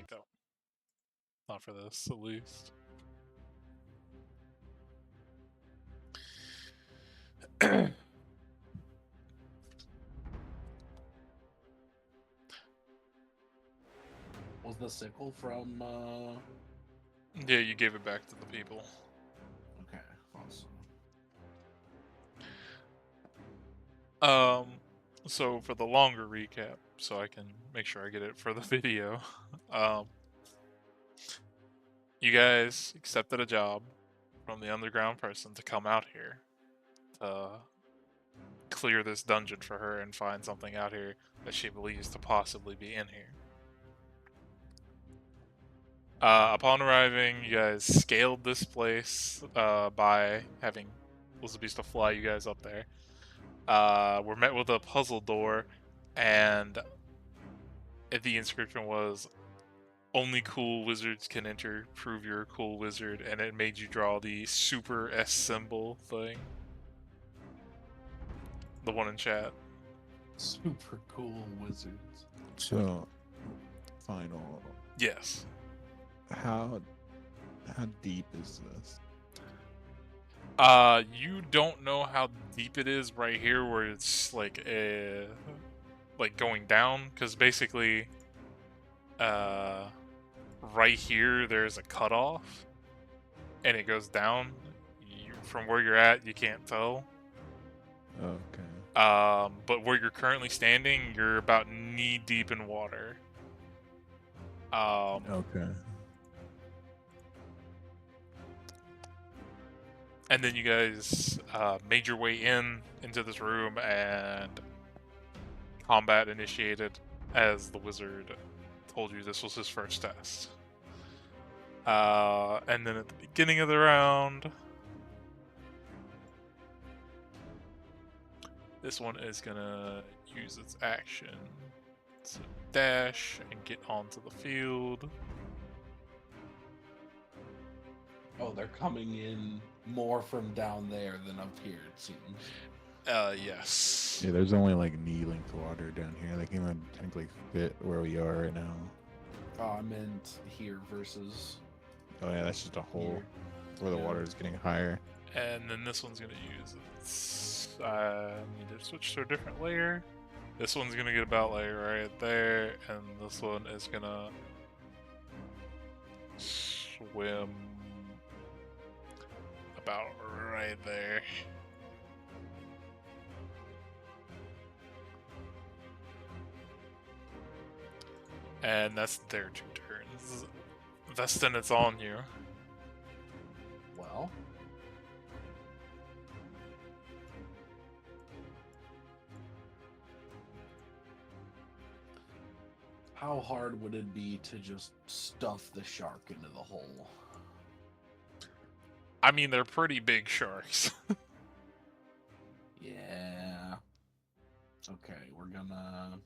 like that one. Not for this, at least. Was the sickle from, Yeah, you gave it back to the people. Okay, awesome. So for the longer recap, so I can make sure I get it for the video, you guys accepted a job from the underground person to come out here to clear this dungeon for her and find something out here that she believes to possibly be in here. Upon arriving, you guys scaled this place by having Elizabeth to fly you guys up there. We're met with a puzzle door, and the inscription was, "Only cool wizards can enter, prove you're a cool wizard," and it made you draw the super S symbol thing. The one in chat. Super cool wizards. So, final. Yes. How deep is this? You don't know how deep it is right here, where it's like going down, because basically, right here there's a cutoff, and it goes down. From where you're at, you can't tell. Okay. But where you're currently standing, you're about knee deep in water. Okay. And then you guys made your way into this room, and combat initiated as the wizard told you this was his first test. And then at the beginning of the round, this one is gonna use its action to dash and get onto the field. Oh, they're coming in more from down there than up here, it seems. Yes. Yeah, there's only like knee-length water down here. They can't even technically fit where we are right now. Oh, I meant here versus Oh yeah, that's just a hole here. where the Yeah. water is getting higher. And then this one's gonna use its. I need to switch to a different layer. This one's gonna get about like right there, and this one is gonna swim about right there. And that's their 2 turns. Vestin, it's on you. Well, how hard would it be to just stuff the shark into the hole? I mean, they're pretty big sharks. Yeah. Okay, we're gonna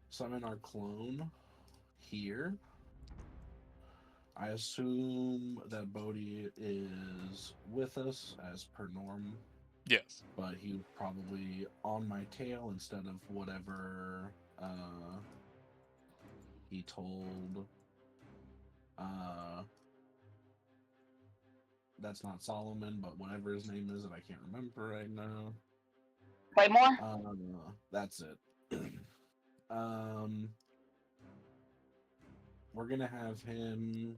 summon our clone here. I assume that Bodhi is with us as per norm, Yes. but he was probably on my tail instead of whatever he told. That's not Solomon, but whatever his name is that I can't remember right now. Claymore? That's it. We're gonna have him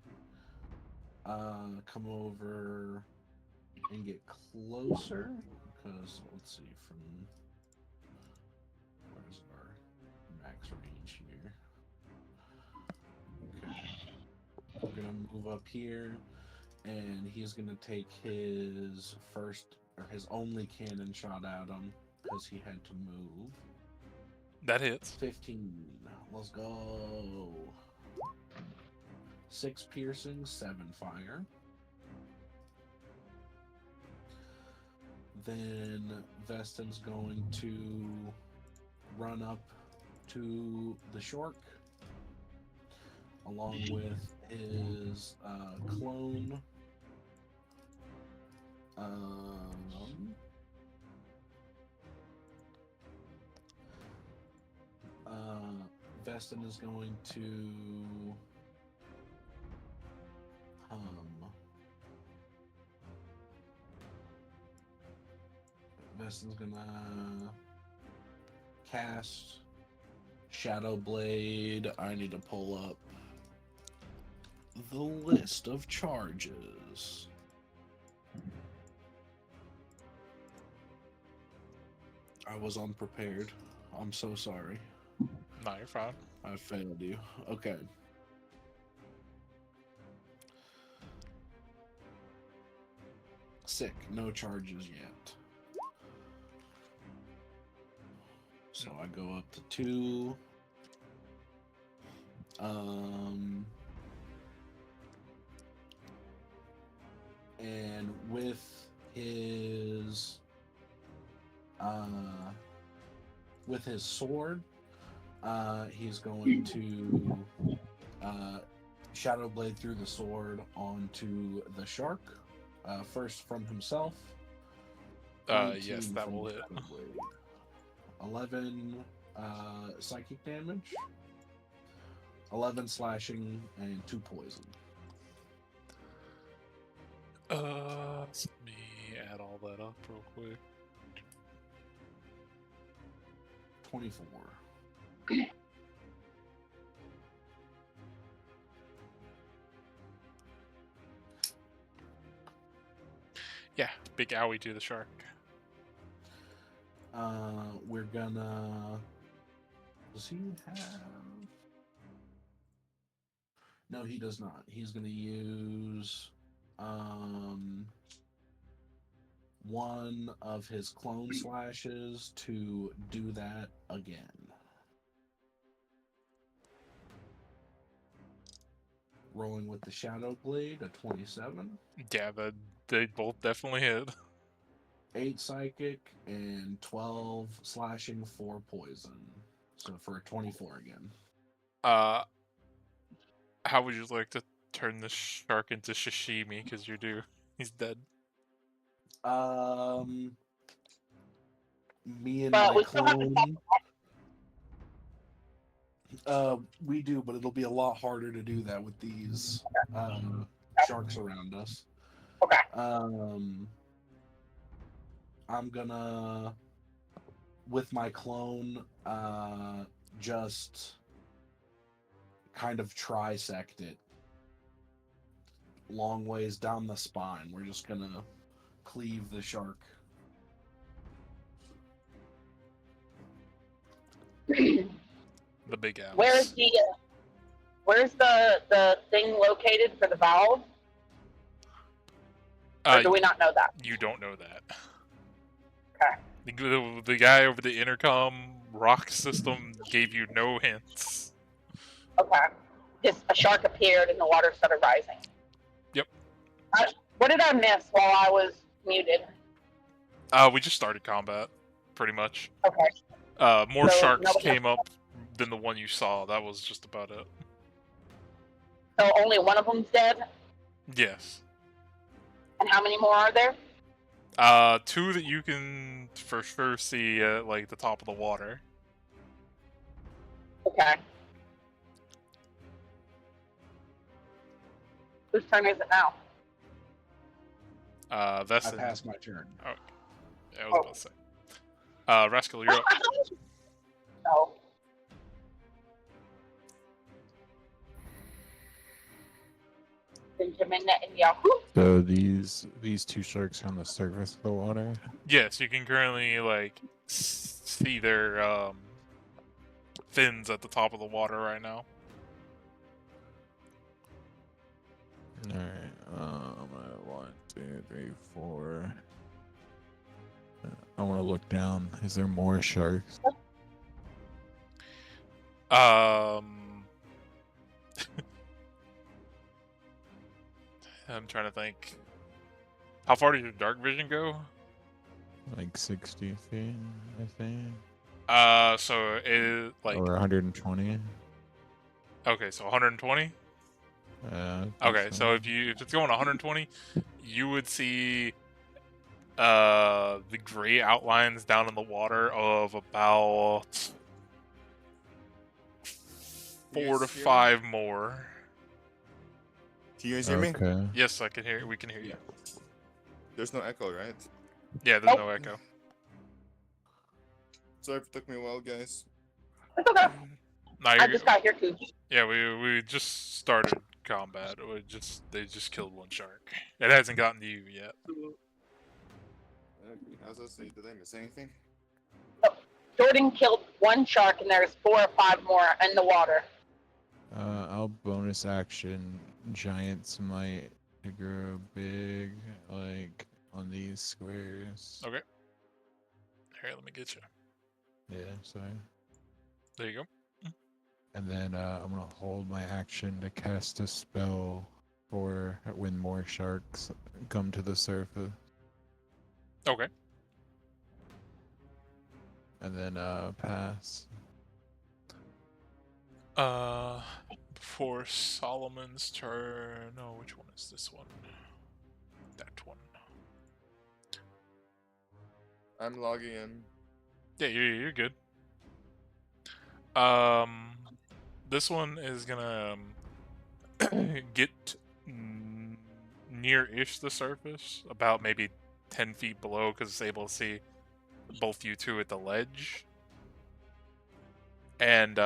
come over and get closer, because let's see, from where's our max range here? Okay, we're gonna move up here, and he's gonna take his first or his only cannon shot at him because he had to move. That hits. 15. Let's go. 6 piercing, 7 fire. Then Vestin's going to run up to the shark along with his clone. Vestin is going to Vestin's gonna cast Shadow Blade. I need to pull up the list of charges. I was unprepared. I'm so sorry. No, you're fine. I failed you. Okay. Sick. No charges yet. So I go up to 2. And with his sword, he's going to Shadow Blade through the sword onto the shark. First from himself. Yes, that from will hit. Shadow Blade. 11 psychic damage, 11 slashing, and 2 poison. Let me add all that up real quick. 24. Yeah, big owie to the shark. We're gonna. Does he have? No, he does not. He's gonna use one of his clone slashes to do that again. Rolling with the Shadow Blade, a 27. Yeah, they both definitely hit. 8 psychic and 12 slashing, 4 poison. So for a 24 again. How would you like to turn this shark into sashimi? Because you're due. He's dead. Me and But my we still have to clone. We do, but it'll be a lot harder to do that with these sharks around us. Okay. I'm gonna, with my clone, just kind of trisect it long ways down the spine. We're just gonna cleave the shark. The big owl. Where's the thing located for the valve? Or do we not know that? You don't know that. Okay. The guy over the intercom rock system gave you no hints. Okay. Just a shark appeared and the water started rising. Yep. What did I miss while I was muted? We just started combat, pretty much. Okay. More So sharks nobody came up than the one you saw. That was just about it. So only one of them's dead? Yes. And how many more are there? 2 that you can for sure see at like the top of the water. Okay. Whose turn is it now? That's I passed my turn. I was about to say. Rascal, you're up. No. Benjamin Netanyahu. So these 2 sharks are on the surface of the water. Yes, you can currently like see their fins at the top of the water right now. All right. 1, 2, 3, 4. I want to look down. Is there more sharks? I'm trying to think. How far does your dark vision go? Like 60 feet, I think. So it like Or 120. okay, so 120. Okay, so if it's going 120, you would see the gray outlines down in the water of about You 4 to guys hear me? 5 more. Can you guys hear me? Okay. Yes, I can hear. We can hear you. There's no echo, right? Yeah, there's Nope. no echo. Sorry if it took me a while, guys. It's okay. No, I you're just good. got here too. Yeah, we just started combat. They just killed one shark. It hasn't gotten to you yet. Okay, how's that say? Did I miss anything? Jordan killed one shark, and there's 4 or 5 more in the water. I'll bonus action Giants might to grow big, like on these squares. Okay. Here, let me get you. Yeah, sorry. There you go. And then I'm gonna hold my action to cast a spell for when more sharks come to the surface. Okay. And then pass. Before Solomon's turn. No, which one is this one? That one. I'm logging in. Yeah, you're good. This one is gonna get near-ish the surface, about maybe 10 feet below, because it's able to see both you two at the ledge. And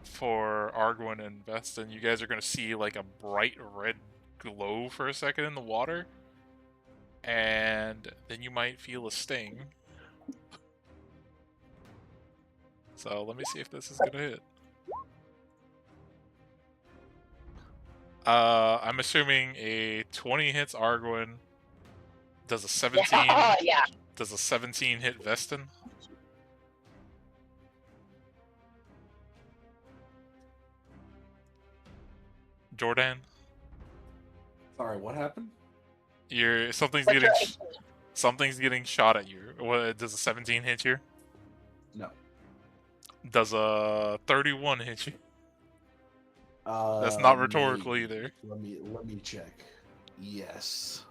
for Argwin and Vestin, you guys are gonna see like a bright red glow for a second in the water, and then you might feel a sting. So let me see if this is gonna hit. I'm assuming a 20 hits Argwin. Does a 17? Yeah. Does a 17 hit Vestin? Jordan, Sorry, what happened? something's What's getting your something's getting shot at you. What does a 17 hit you? No. Does a 31 hit you? That's not rhetorical Maybe. either. Let me check. Yes.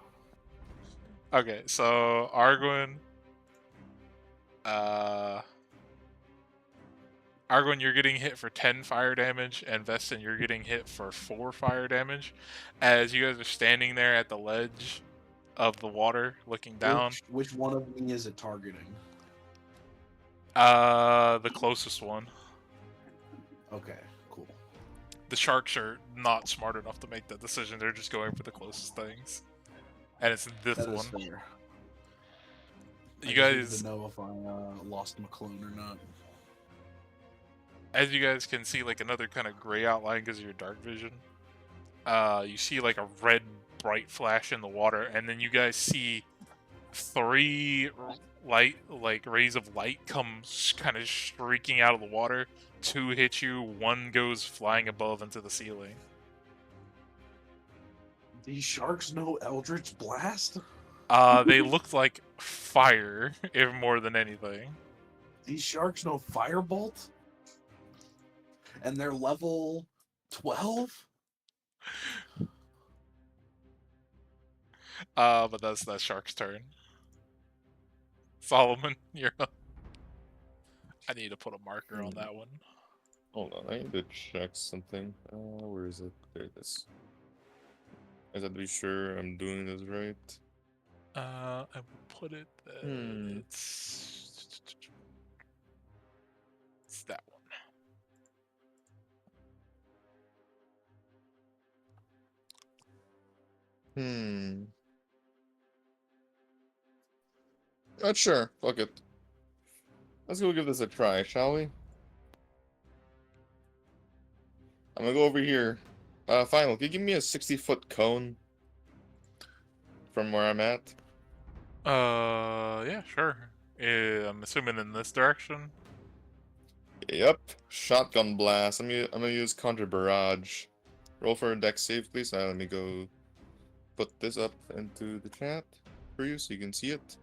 Okay, so Argwin, Argwin, you're getting hit for 10 fire damage, and Vestin, you're getting hit for 4 fire damage. As you guys are standing there at the ledge of the water, looking down. Which one of me is it targeting? The closest one. Okay, cool. The sharks are not smart enough to make that decision. They're just going for the closest things. And it's this That one. is fair. You I just guys, need to know if I lost my clone or not. as you guys can see, like another kind of gray outline because of your dark vision. You see like a red bright flash in the water, and then you guys see 3 rays of light come kind of streaking out of the water. 2 hit you, 1 goes flying above into the ceiling. These sharks know Eldritch Blast? They look like fire, if more than anything. These sharks know Firebolt? And they're level 12? But that's that shark's turn. Solomon, you're up. I need to put a marker on that one. Hold on, I need to check something. Where is it? There it is. I have to be sure I'm doing this right. I will put it that it's that one. Not sure. Fuck it. Let's go give this a try, shall we? I'm gonna go over here. Final, can you give me a 60-foot cone from where I'm at? Yeah, sure. I'm assuming in this direction. Yep. Shotgun blast. I'm gonna use Conjure Barrage. Roll for a dex save, please. Let me go put this up into the chat for you so you can see it.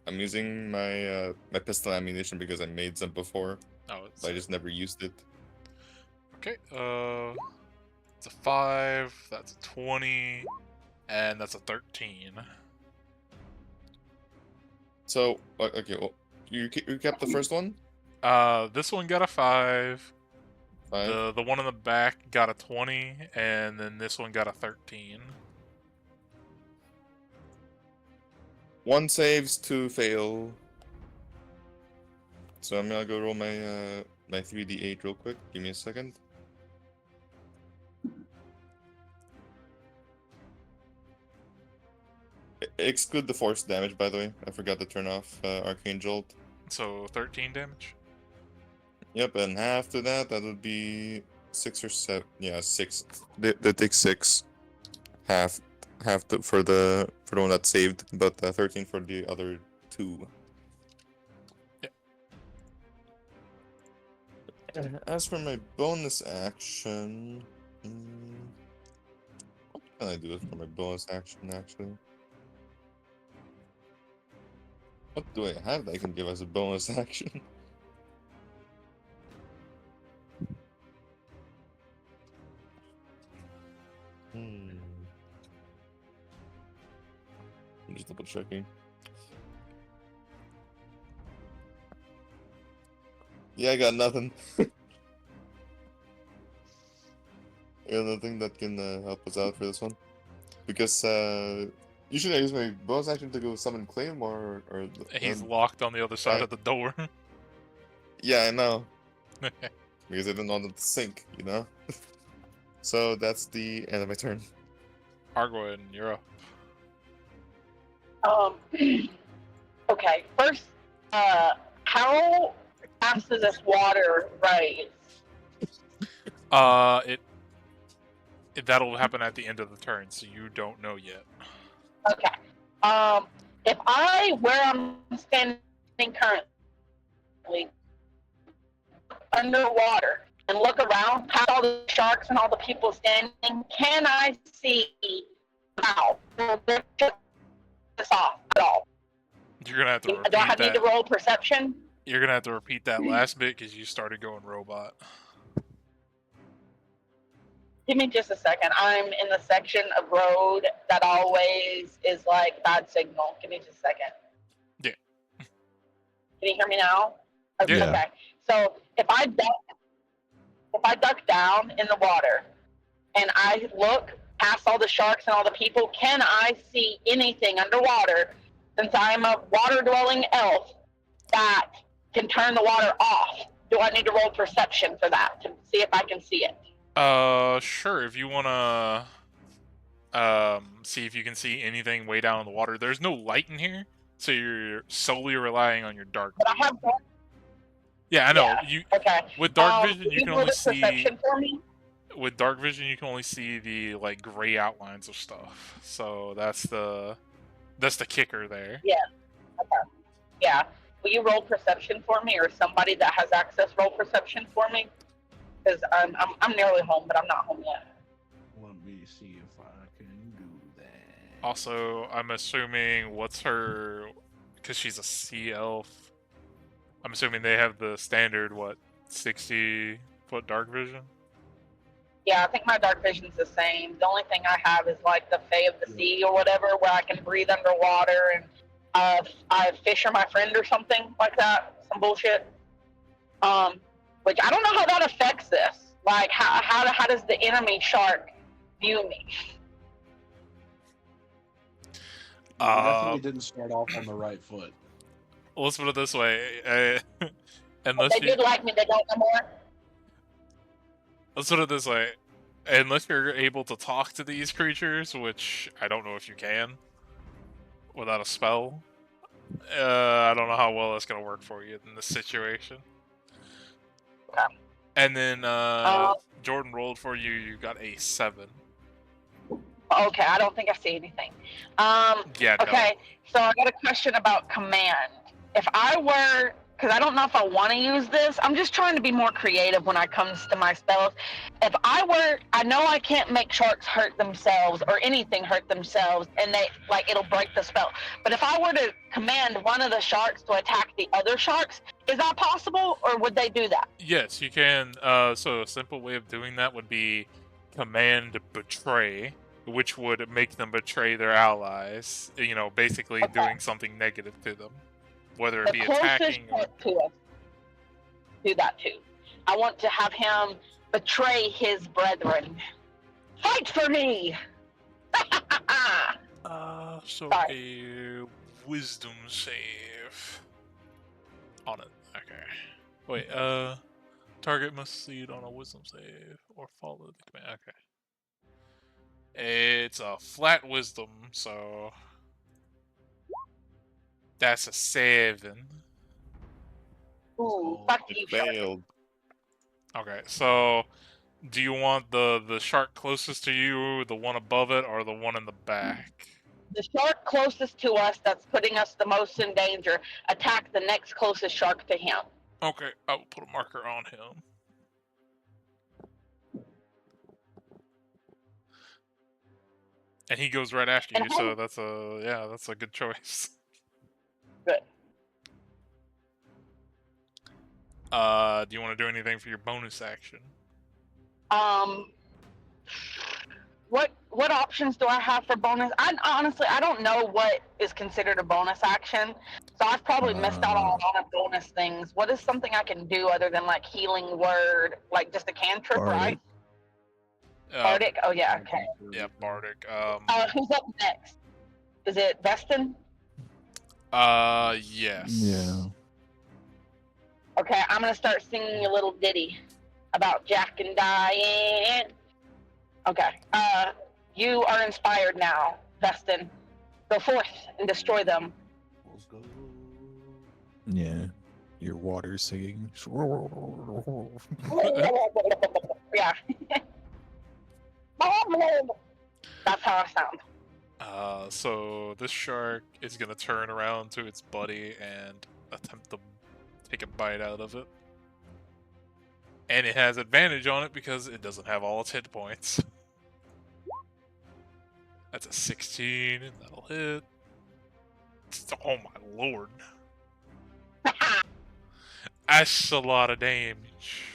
I'm using my my pistol ammunition because I made some before. Oh, But I just never used it. Okay. It's a 5. That's a 20, and that's a 13. So okay, well, you kept the first one? This one got a 5. 5. The one in the back got a 20, and then this one got a 13. 1 saves, 2 fail. So I'm gonna go roll my my 3d8 real quick. Give me a second. Exclude the force damage, by the way. I forgot to turn off Arcane Jolt. So 13 damage. Yep, and after that, that would be 6 or 7. Yeah, 6. They take 6. Half for the one that saved, but 13 for the other 2. As for my bonus action, what can I do for my bonus action actually? What do I have that I can give as a bonus action? I'm just double checking. Yeah, I got nothing. I got nothing that can help us out for this one. Because usually I use my bonus action to go summon Claim or He's locked on the other side right. of the door. Yeah, I know. Because I didn't want it to sink, you know? So that's the end of my turn. Argwin, you're up. Okay. First, how fast does this water rise? That'll happen at the end of the turn, so you don't know yet. Okay. If where I'm standing currently, underwater, and look around past all the sharks and all the people standing, can I see how this off at all? You're gonna have to repeat Do I need to roll perception? You're gonna have to repeat that last bit because you started going robot. Give me just a second. I'm in the section of road that always is like bad signal. Give me just a second. Yeah. Can you hear me now? Okay. Yeah. Okay. So if I duck down in the water and I look past all the sharks and all the people, can I see anything underwater? Since I'm a water-dwelling elf that can turn the water off, do I need to roll perception for that to see if I can see it? Sure. If you wanna, see if you can see anything way down in the water. There's no light in here, so you're solely relying on your dark But I vision. have. Yeah, I know. Yeah. Okay. With dark vision, you can roll only the see. perception for me? With dark vision, you can only see the like gray outlines of stuff. So that's the kicker there. Yeah. Okay. Yeah. Will you roll perception for me, or somebody that has access roll perception for me? Because I'm nearly home, but I'm not home yet. Let me see if I can do that. Also, I'm assuming what's her, because she's a sea elf. I'm assuming they have the standard 60-foot dark vision. Yeah, I think my dark vision's the same. The only thing I have is like the Fae of the Sea or whatever, where I can breathe underwater and I fish are my friend or something like that. Some bullshit. Which I don't know how that affects this. Like, how does the enemy shark view me? You definitely didn't start off on the right foot. Let's put it this way. Unless they did like me, they don't no more. Let's put it this way. Unless you're able to talk to these creatures, which I don't know if you can, without a spell, I don't know how well that's going to work for you in this situation. Okay. And then Jordan rolled for you. You got a 7. Okay, I don't think I see anything. Yeah. Okay, so I got a question about command. If I were, because I don't know if I want to use this, I'm just trying to be more creative when it comes to my spells. If I were, I know I can't make sharks hurt themselves or anything hurt themselves, and it'll break the spell. But if I were to command one of the sharks to attack the other sharks, is that possible, or would they do that? Yes, you can. So a simple way of doing that would be command betray, which would make them betray their allies. You know, basically doing something negative to them. whether it The be closest attacking or. shark to us. Do that too. I want to have him betray his brethren. Fight for me! So Sorry. a wisdom save on it. Okay. Wait, target must succeed on a wisdom save or follow the command. Okay. It's a flat wisdom, so that's a 7. Ooh, So, fuck It you, shark. failed. okay, so do you want the shark closest to you, the one above it, or the one in the back? The shark closest to us that's putting us the most in danger, attack the next closest shark to him. Okay, I will put a marker on him. And he goes right after you, so that's a good choice. Good. Do you want to do anything for your bonus action? What options do I have for bonus? I don't know what is considered a bonus action, so I've probably missed out on a lot of bonus things. What is something I can do other than like healing word, like just a cantrip, right? Bardic. Oh yeah, okay. Yeah, Bardic. Who's up next? Is it Veston? Yes. Yeah. Okay, I'm gonna start singing a little ditty about Jack and Diane. Okay. You are inspired now, Veston. Go forth and destroy them. Let's go. Yeah. Your water singing. Yeah. That's how I sound. So this shark is gonna turn around to its buddy and attempt to take a bite out of it. And it has advantage on it because it doesn't have all its hit points. That's a 16, and that'll hit. Oh my lord. That's a lot of damage.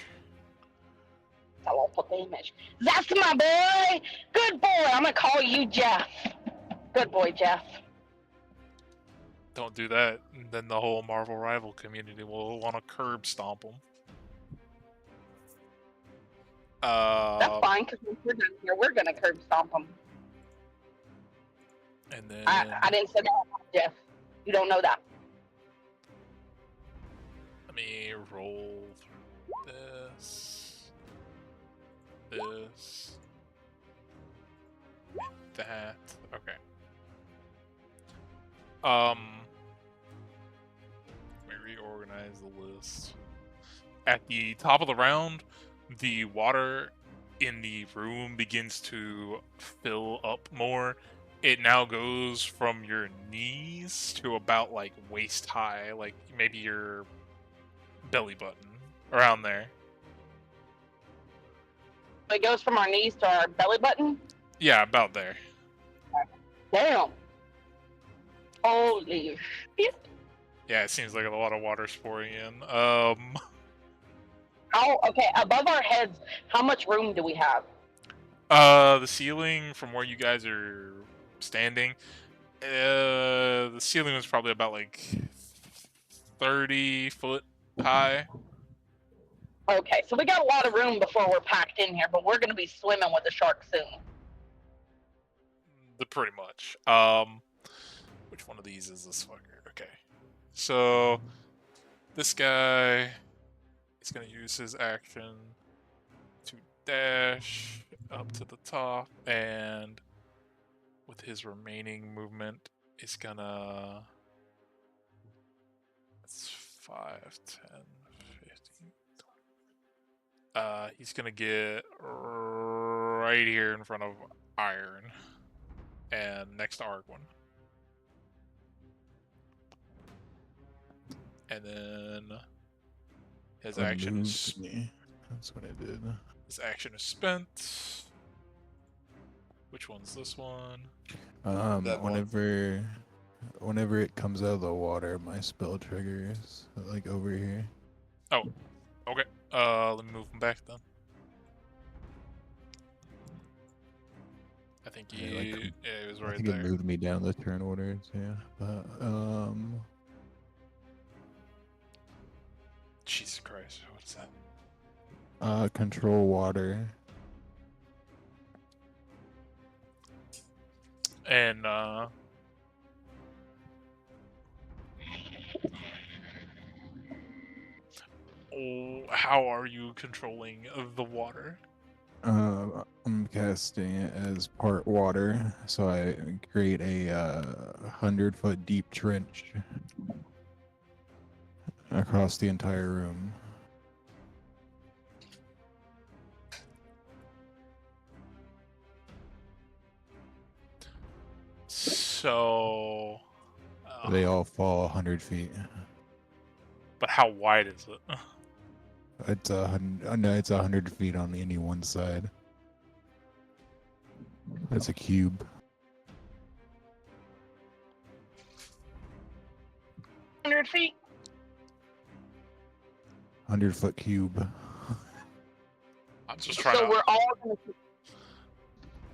A lot of damage. That's my boy. Good boy. I'm gonna call you Jeff. Good boy, Jeff. Don't do that, and then the whole Marvel rival community will want to curb stomp them. That's fine, because once we're done here, we're gonna curb stomp them. And then I didn't say that, Jeff. You don't know that. let me roll this, that. Okay. Let me reorganize the list. At the top of the round, the water in the room begins to fill up more. It now goes from your knees to about like waist high, like maybe your belly button, around there. It goes from our knees to our belly button. Yeah, about there. Damn. Holy shit. Yeah, it seems like a lot of water's pouring in. Okay, above our heads, how much room do we have? The ceiling from where you guys are standing, the ceiling was probably about like 30 foot high. Okay, so we got a lot of room before we're packed in here, but we're gonna be swimming with the shark soon. Pretty much. Which one of these is this fucker? Okay. So this guy is gonna use his action to dash up to the top, and with his remaining movement is gonna, that's 5, 10, 15, 20. He's gonna get right here in front of Iron and next to Argwin. And then his action is me. That's what I did. His action is spent. Which one's this one? That one. Whenever it comes out of the water, my spell triggers like over here. Oh, okay. Let me move him back then. I think Yeah, it was I right think there. it moved me down the turn orders. Yeah, but Jesus Christ, what is that? Control water. And how are you controlling the water? I'm casting it as part water, so I create a 100-foot deep trench across the entire room. So, They all fall 100 feet. but how wide is it? It's 100. No, it's 100 feet on any one side. That's a cube. 100 feet. 100-foot cube. I'm just trying So to. we're all gonna.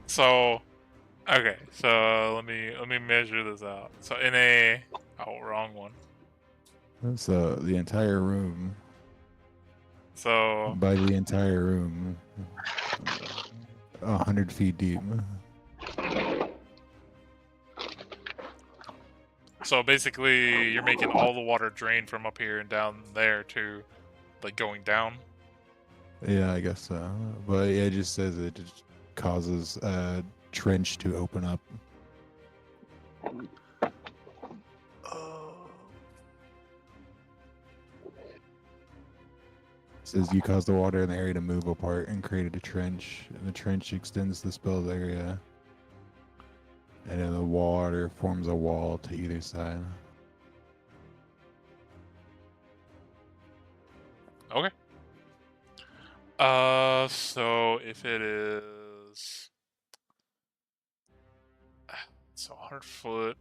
So, okay. So let me measure this out. So in a wrong one. That's the entire room. So By the entire room, 100 feet deep. so basically, you're making all the water drain from up here and down there to, like, going down. Yeah, I guess so. But yeah, it just says it just causes a trench to open up. It says you cause the water in the area to move apart and created a trench. And the trench extends the spell's area. And then the water forms a wall to either side. Okay. So if it is, so 100 foot.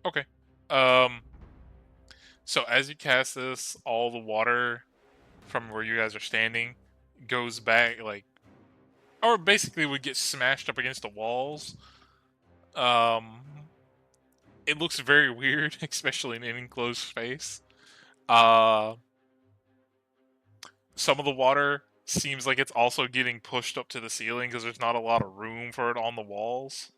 Okay. So as you cast this, all the water from where you guys are standing goes back, like, or basically would get smashed up against the walls. It looks very weird, especially in an enclosed space. Some of the water seems like it's also getting pushed up to the ceiling because there's not a lot of room for it on the walls.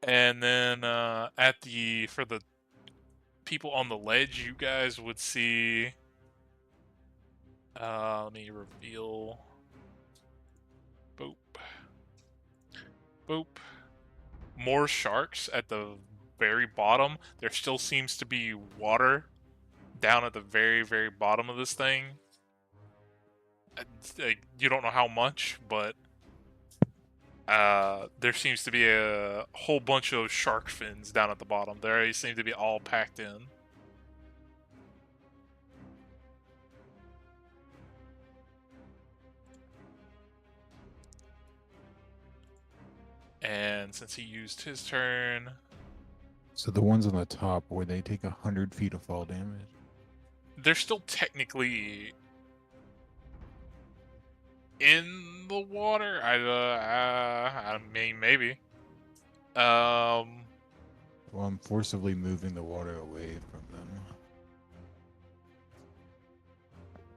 And then for the people on the ledge, you guys would see. Let me reveal. Boop. Boop. More sharks at the very bottom. There still seems to be water down at the very, very bottom of this thing. You don't know how much, but there seems to be a whole bunch of shark fins down at the bottom. They seem to be all packed in. And since he used his turn, So the ones on the top, where they take 100 feet of fall damage. they're still technically in the water. I mean, maybe. Well, I'm forcibly moving the water away from them.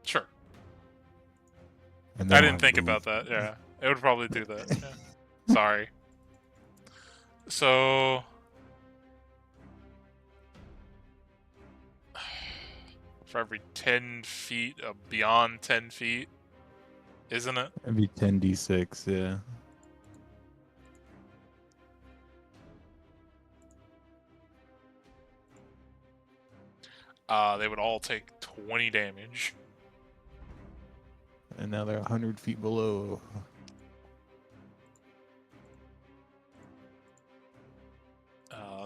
Sure. And I then didn't think about that. Yeah, it would probably do that. Yeah. Sorry. So, for every 10 feet, beyond 10 feet, isn't it? It'd be 10d6, yeah. They would all take 20 damage. And now they're 100 feet below.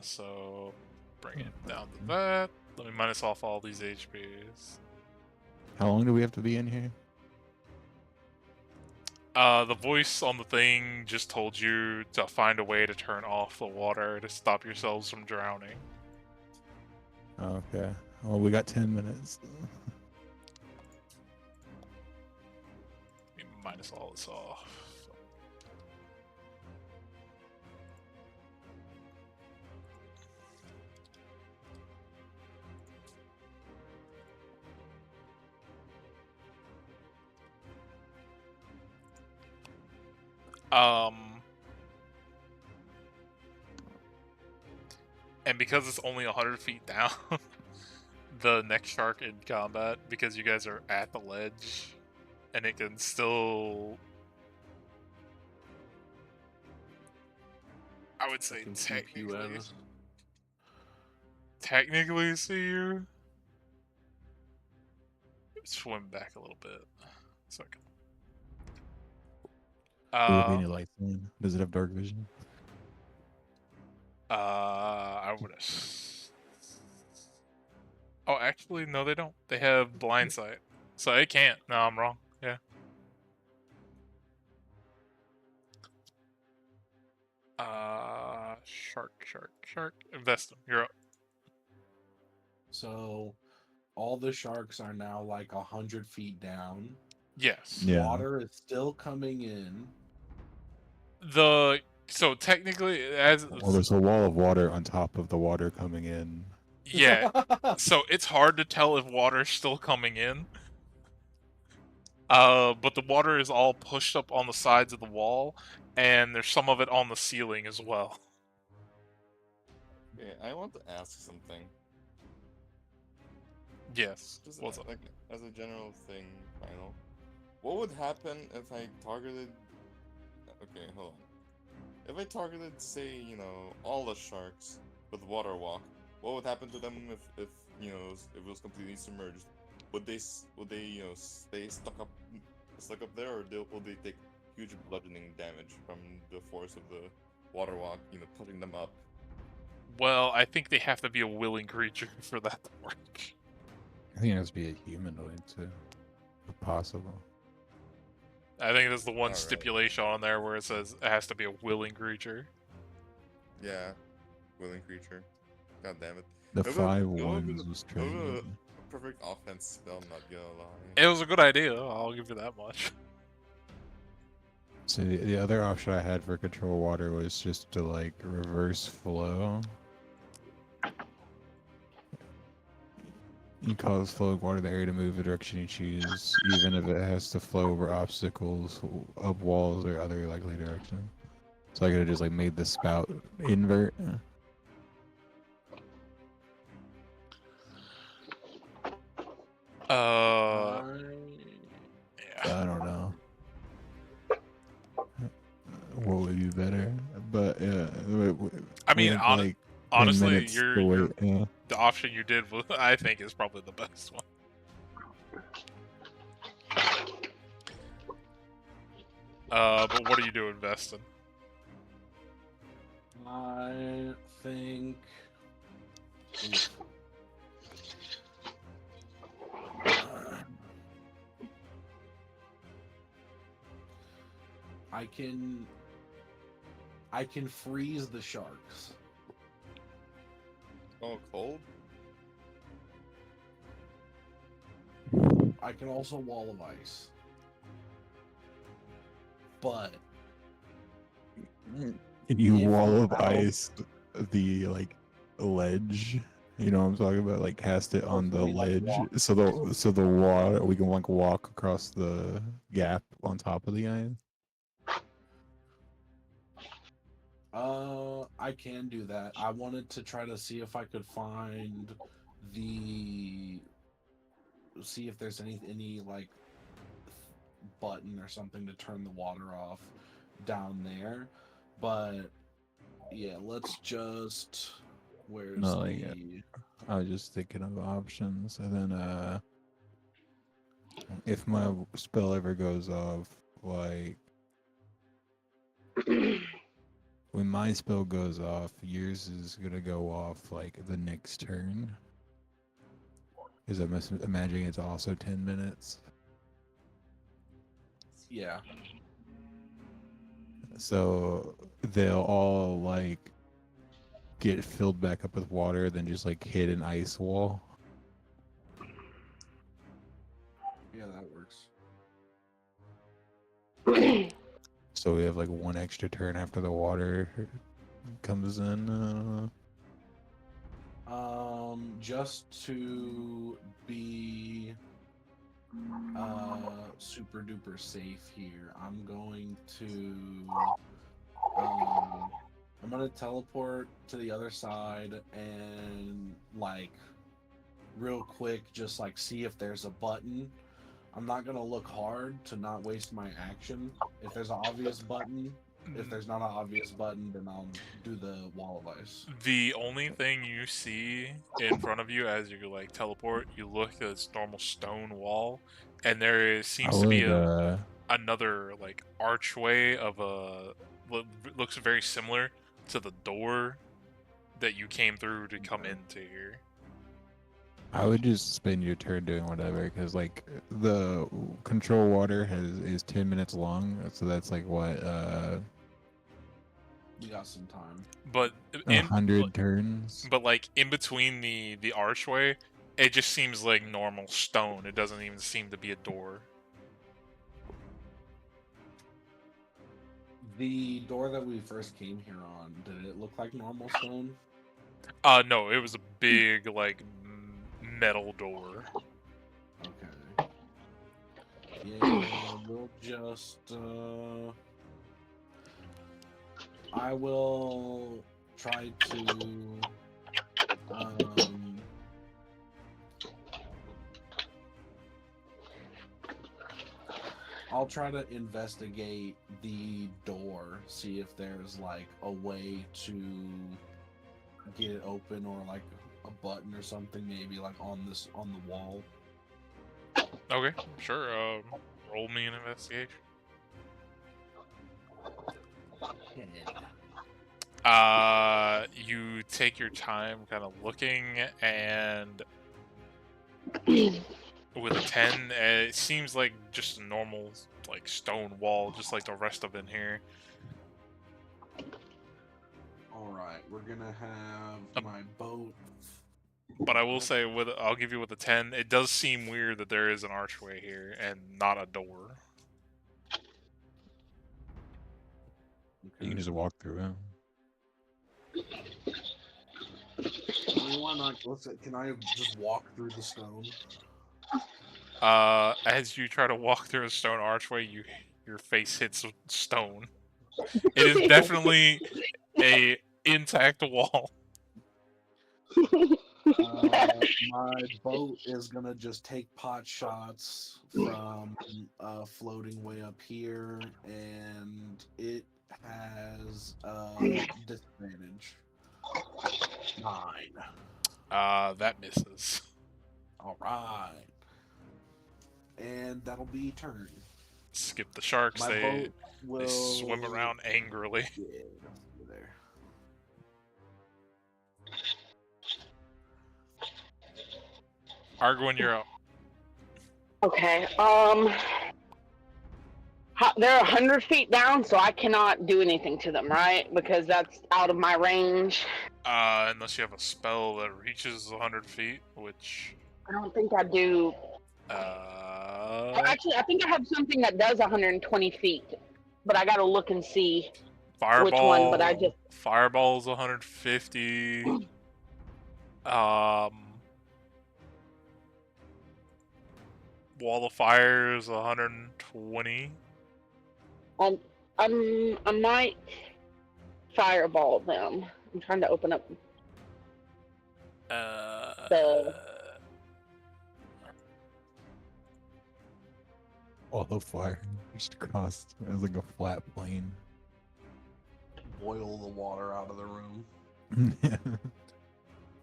So bring it down to that. Let me minus off all these HPs. How long do we have to be in here? The voice on the thing just told you to find a way to turn off the water to stop yourselves from drowning. Okay. Well, we got 10 minutes. Let me minus all this off. And because it's only 100 feet down, the next shark in combat, because you guys are at the ledge, and it can still, I would say Can keep you technically see you. Swim back a little bit. So Will there be any lights on? Does it have dark vision? I would. Oh, actually, no, they don't. They have blind sight, so it can't. No, I'm wrong. Yeah. Shark. Investing. You're up. So, all the sharks are now like 100 feet down. Yes. Yeah. Water is still coming in. So technically, as Well, there's a wall of water on top of the water coming in. yeah, so it's hard to tell if water's still coming in. But the water is all pushed up on the sides of the wall, and there's some of it on the ceiling as well. Okay, I want to ask something. Yes. Just What's up? like as a general thing, final. What would happen if I targeted? Okay, hold on. If I targeted, say, all the sharks with water walk, what would happen to them if if it was completely submerged? Would they stay stuck up there, or will they take huge bludgeoning damage from the force of the water walk, putting them up? Well, I think they have to be a willing creature for that to work. I think it has to be a humanoid too, if possible. I think there's the one Alright. stipulation on there where it says it has to be a willing creature. Yeah, willing creature. God damn it. The It would've- 5/1s was it would've trained. a perfect offense spell, I'm not gonna lie. It was a good idea. I'll give you that much. So the other option I had for control water was just to like reverse flow. You cause flow of water in the area to move the direction you choose, even if it has to flow over obstacles, up walls, or other likely direction. So I could have just like made the spout invert. Yeah. I don't know. What would be better? But I mean, we have, like 10 honestly, minutes to wait. Yeah. the option you did, I think, is probably the best one. But what are you doing, Veston? I think. I can freeze the sharks. Oh, cold? I can also wall of ice. But Can you If wall you of have- ice the like ledge? You know what I'm talking about? Like cast it on so the we, like, ledge, walk so the water we can like walk across the gap on top of the ice. I can do that. I wanted to try to see if I could find see if there's any like button or something to turn the water off down there. But yeah, let's just where's No, the yeah. I was just thinking of options, and then if my spell ever goes off, like when my spell goes off, yours is gonna go off like the next turn. Because I'm imagining it's also 10 minutes. yeah. So they'll all like get filled back up with water, then just like hit an ice wall. Yeah, that works. So we have like one extra turn after the water comes in. Just to be super duper safe here. I'm going to I'm gonna teleport to the other side and like real quick just like see if there's a button. I'm not gonna look hard to not waste my action. If there's an obvious button, if there's not an obvious button, then I'll do the wall of ice. The only thing you see in front of you as you like teleport, you look at this normal stone wall, and I seems to be would, another like archway of a looks very similar to the door that you came through to come into here. I would just spend your turn doing whatever, because like the control water is 10 minutes long, so that's like what We got some time. But 100 turns. but like in between the archway, it just seems like normal stone. It doesn't even seem to be a door. The door that we first came here on, did it look like normal stone? No, it was a big like metal door. Okay. Yeah, we'll just I will try to I'll try to investigate the door, see if there's like a way to get it open or like a button or something, maybe like on the wall. Okay, sure. Roll me an investigation. You take your time, kind of looking, and with a 10, it seems like just a normal like stone wall, just like the rest of it here. All right, we're gonna have my boat. But I will say, I'll give you with a 10. It does seem weird that there is an archway here and not a door. You can just walk through it. I mean, why not? Can I just walk through the stone? As you try to walk through a stone archway, your face hits stone. It is definitely a intact wall. My boat is gonna just take pot shots from floating way up here, and it has disadvantage 9. That misses. All right, and that'll be turn. Skip the sharks. My boat will They swim around angrily. Yeah, there. Arguin, you're up. Okay. They're 100 feet down, so I cannot do anything to them, right? Because that's out of my range. Unless you have a spell that reaches 100 feet, which... I don't think I do. Actually, I think I have something that does 120 feet, but I gotta look and see Fireball, which one. But I just Fireball's 150. Wall of Fire's 120. I might fireball them. I'm trying to open up the. All the fire just across as like a flat plane. Boil the water out of the room.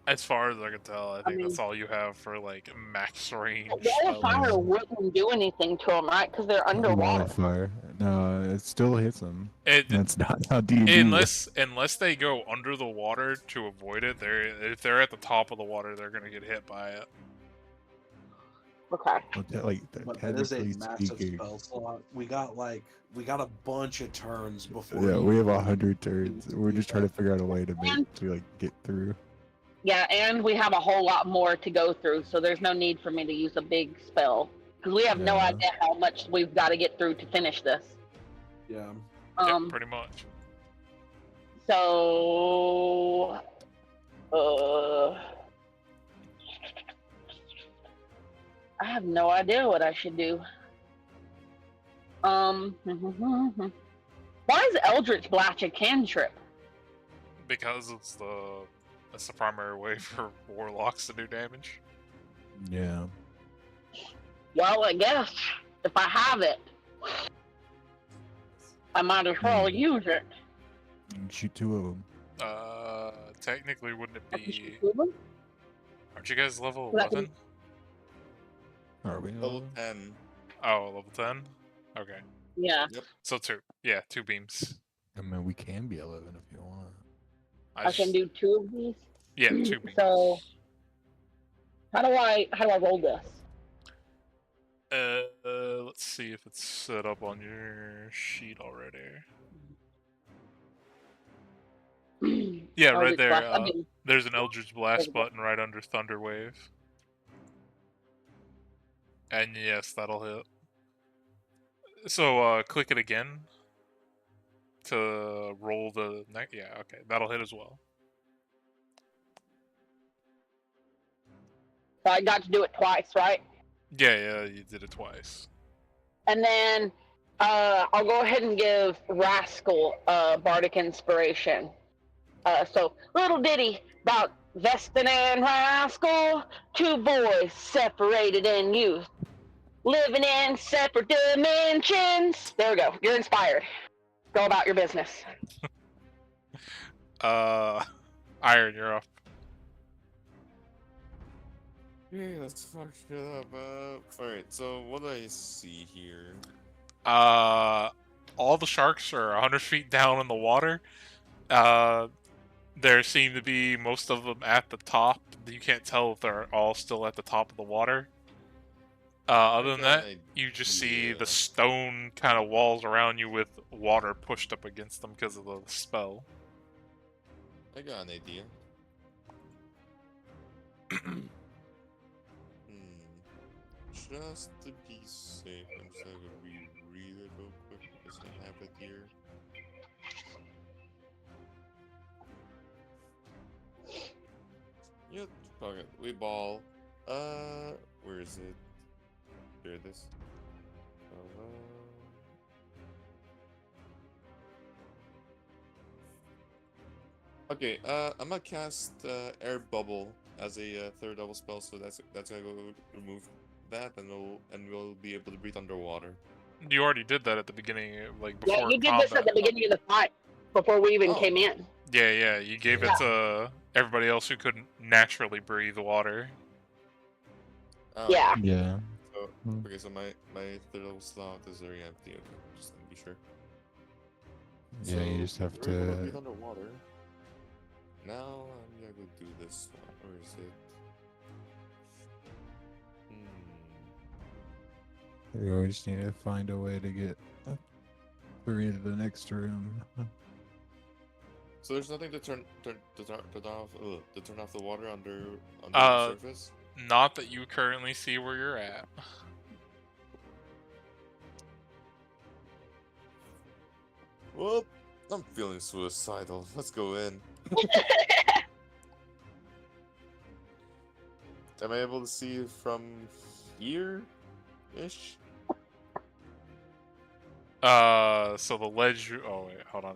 As far as I can tell, I think that's all you have for like max range. Wall of fire wouldn't do anything to them, right? Because they're underwater. Wall of fire. No, it still hits them. That's not how D&D unless they go under the water to avoid it. If they're at the top of the water, they're gonna get hit by it. Okay. But that is a massive spell slot. We got a bunch of turns before. Yeah, we have 100 turns. We're just trying to figure out a way to get through. Yeah, and we have a whole lot more to go through, so there's no need for me to use a big spell. Because we have no idea how much we've got to get through to finish this. Yeah. Yeah, pretty much. So... I have no idea what I should do. Why is Eldritch Blast a cantrip? Because that's the primary way for warlocks to do damage. Yeah. Well, I guess if I have it, I might as well use it. You can shoot 2 of them. Technically, wouldn't it I can shoot be? 2 of them? Aren't you guys level That can- 11? Are we? Level 10. Oh, level 10. Okay, Yeah. so 2. Yeah, 2 beams. I mean, we can be 11 if you want. I can do 2 of these. Yeah, 2 beams. So how do I roll this? Let's see if it's set up on your sheet already. Yeah, right Eldritch there. Blast, I mean, There's an Eldritch Blast There's button right under Thunder Wave. And yes, that'll hit. So, click it again to roll the neck. Yeah, okay, that'll hit as well. so I got to do it twice, right? Yeah, you did it twice. And then I'll go ahead and give Rascal Bardic Inspiration. So, little ditty about Vestin and Rascal, 2 boys separated in youth, living in separate dimensions. There we go. You're inspired. Go about your business. Iron, you're up. Okay, let's fuck it up. Alright, so what do I see here? All the sharks are 100 feet down in the water. There seem to be most of them at the top. You can't tell if they're all still at the top of the water. Other than that, you just see the stone kind of walls around you with water pushed up against them because of the spell. I got an idea. Just to be safe, I'm just gonna reread it real quick because I have it here. Yep, fuck it. We ball. Where is it? Here it is. Okay, I'm gonna cast Air Bubble as a third level spell, so that's gonna go remove that, and we'll be able to breathe underwater. You already did that at the beginning, like before Yeah, you did combat. this at the beginning of the fight, before we even came in. Yeah, you gave it to everybody else who couldn't naturally breathe water. Oh, Yeah. Yeah. So, okay, so my third level slot is very empty. Okay, just to be sure. Yeah, you just have we're gonna to. breathe underwater. Now I'm gonna go do this one. Where is it? You always need to find a way to get through to the next room. So there's nothing to turn off the water under the surface. Not that you currently see where you're at. Well, I'm feeling suicidal. Let's go in. Am I able to see from here-ish? So the ledge. Oh wait, hold on.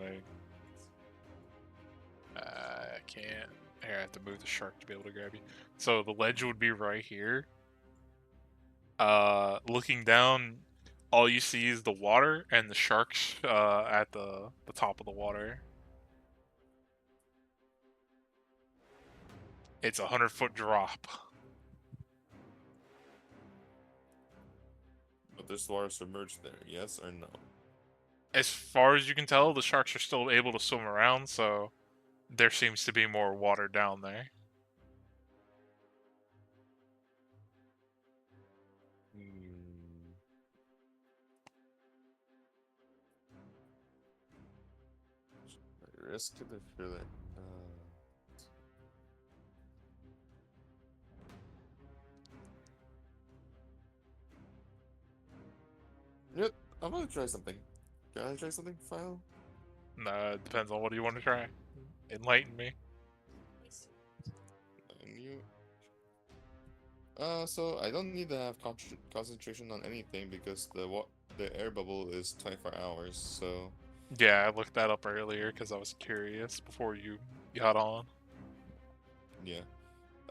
I can't. Here, I have to move the shark to be able to grab you. So the ledge would be right here. Looking down, all you see is the water and the sharks at the top of the water. It's 100-foot drop. But there's water submerged there, yes or no? As far as you can tell, the sharks are still able to swim around, so there seems to be more water down there. Risk it if you're like, Yep, I'm gonna try something. Can I try something, File? Nah, it depends on what you want to try. Enlighten me. And you... So I don't need to have concentration on anything because the air bubble is 24 hours. So Yeah, I looked that up earlier because I was curious before you got on. yeah.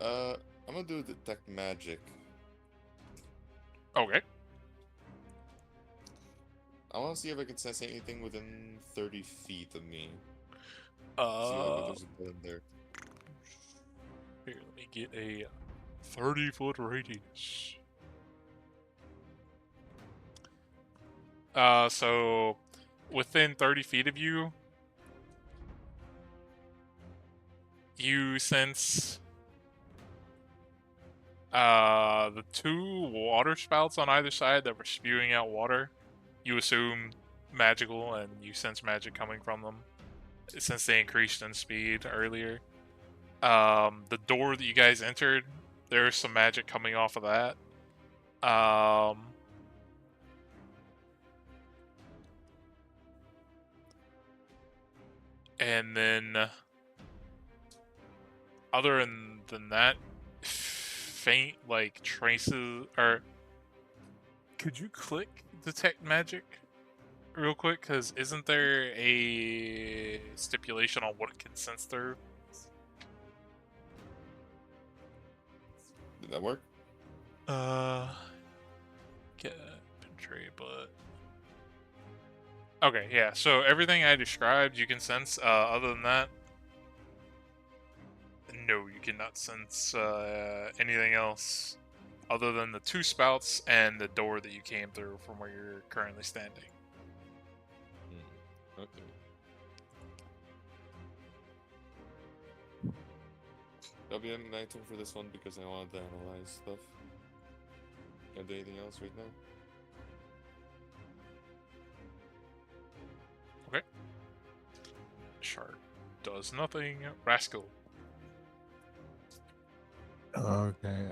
I'm gonna do detect magic. Okay. I want to see if I can sense anything within 30 feet of me. See like if Uh, there's a button there. Here, let me get a 30-foot radius. So within 30 feet of you, you sense the two water spouts on either side that were spewing out water. You assume magical, and you sense magic coming from them since they increased in speed earlier. The door that you guys entered, there's some magic coming off of that. And then other than that, faint like traces. Or could you click detect magic real quick? Because isn't there a stipulation on what it can sense through? Did that work? Get penetrate, but okay, yeah. So everything I described, you can sense. Other than that, no, you cannot sense anything else other than the two spouts and the door that you came through from where you're currently standing. Okay. I'll be an item for this one because I wanted to analyze stuff. Can't do anything else right now. Okay. Shark does nothing. Rascal. Okay.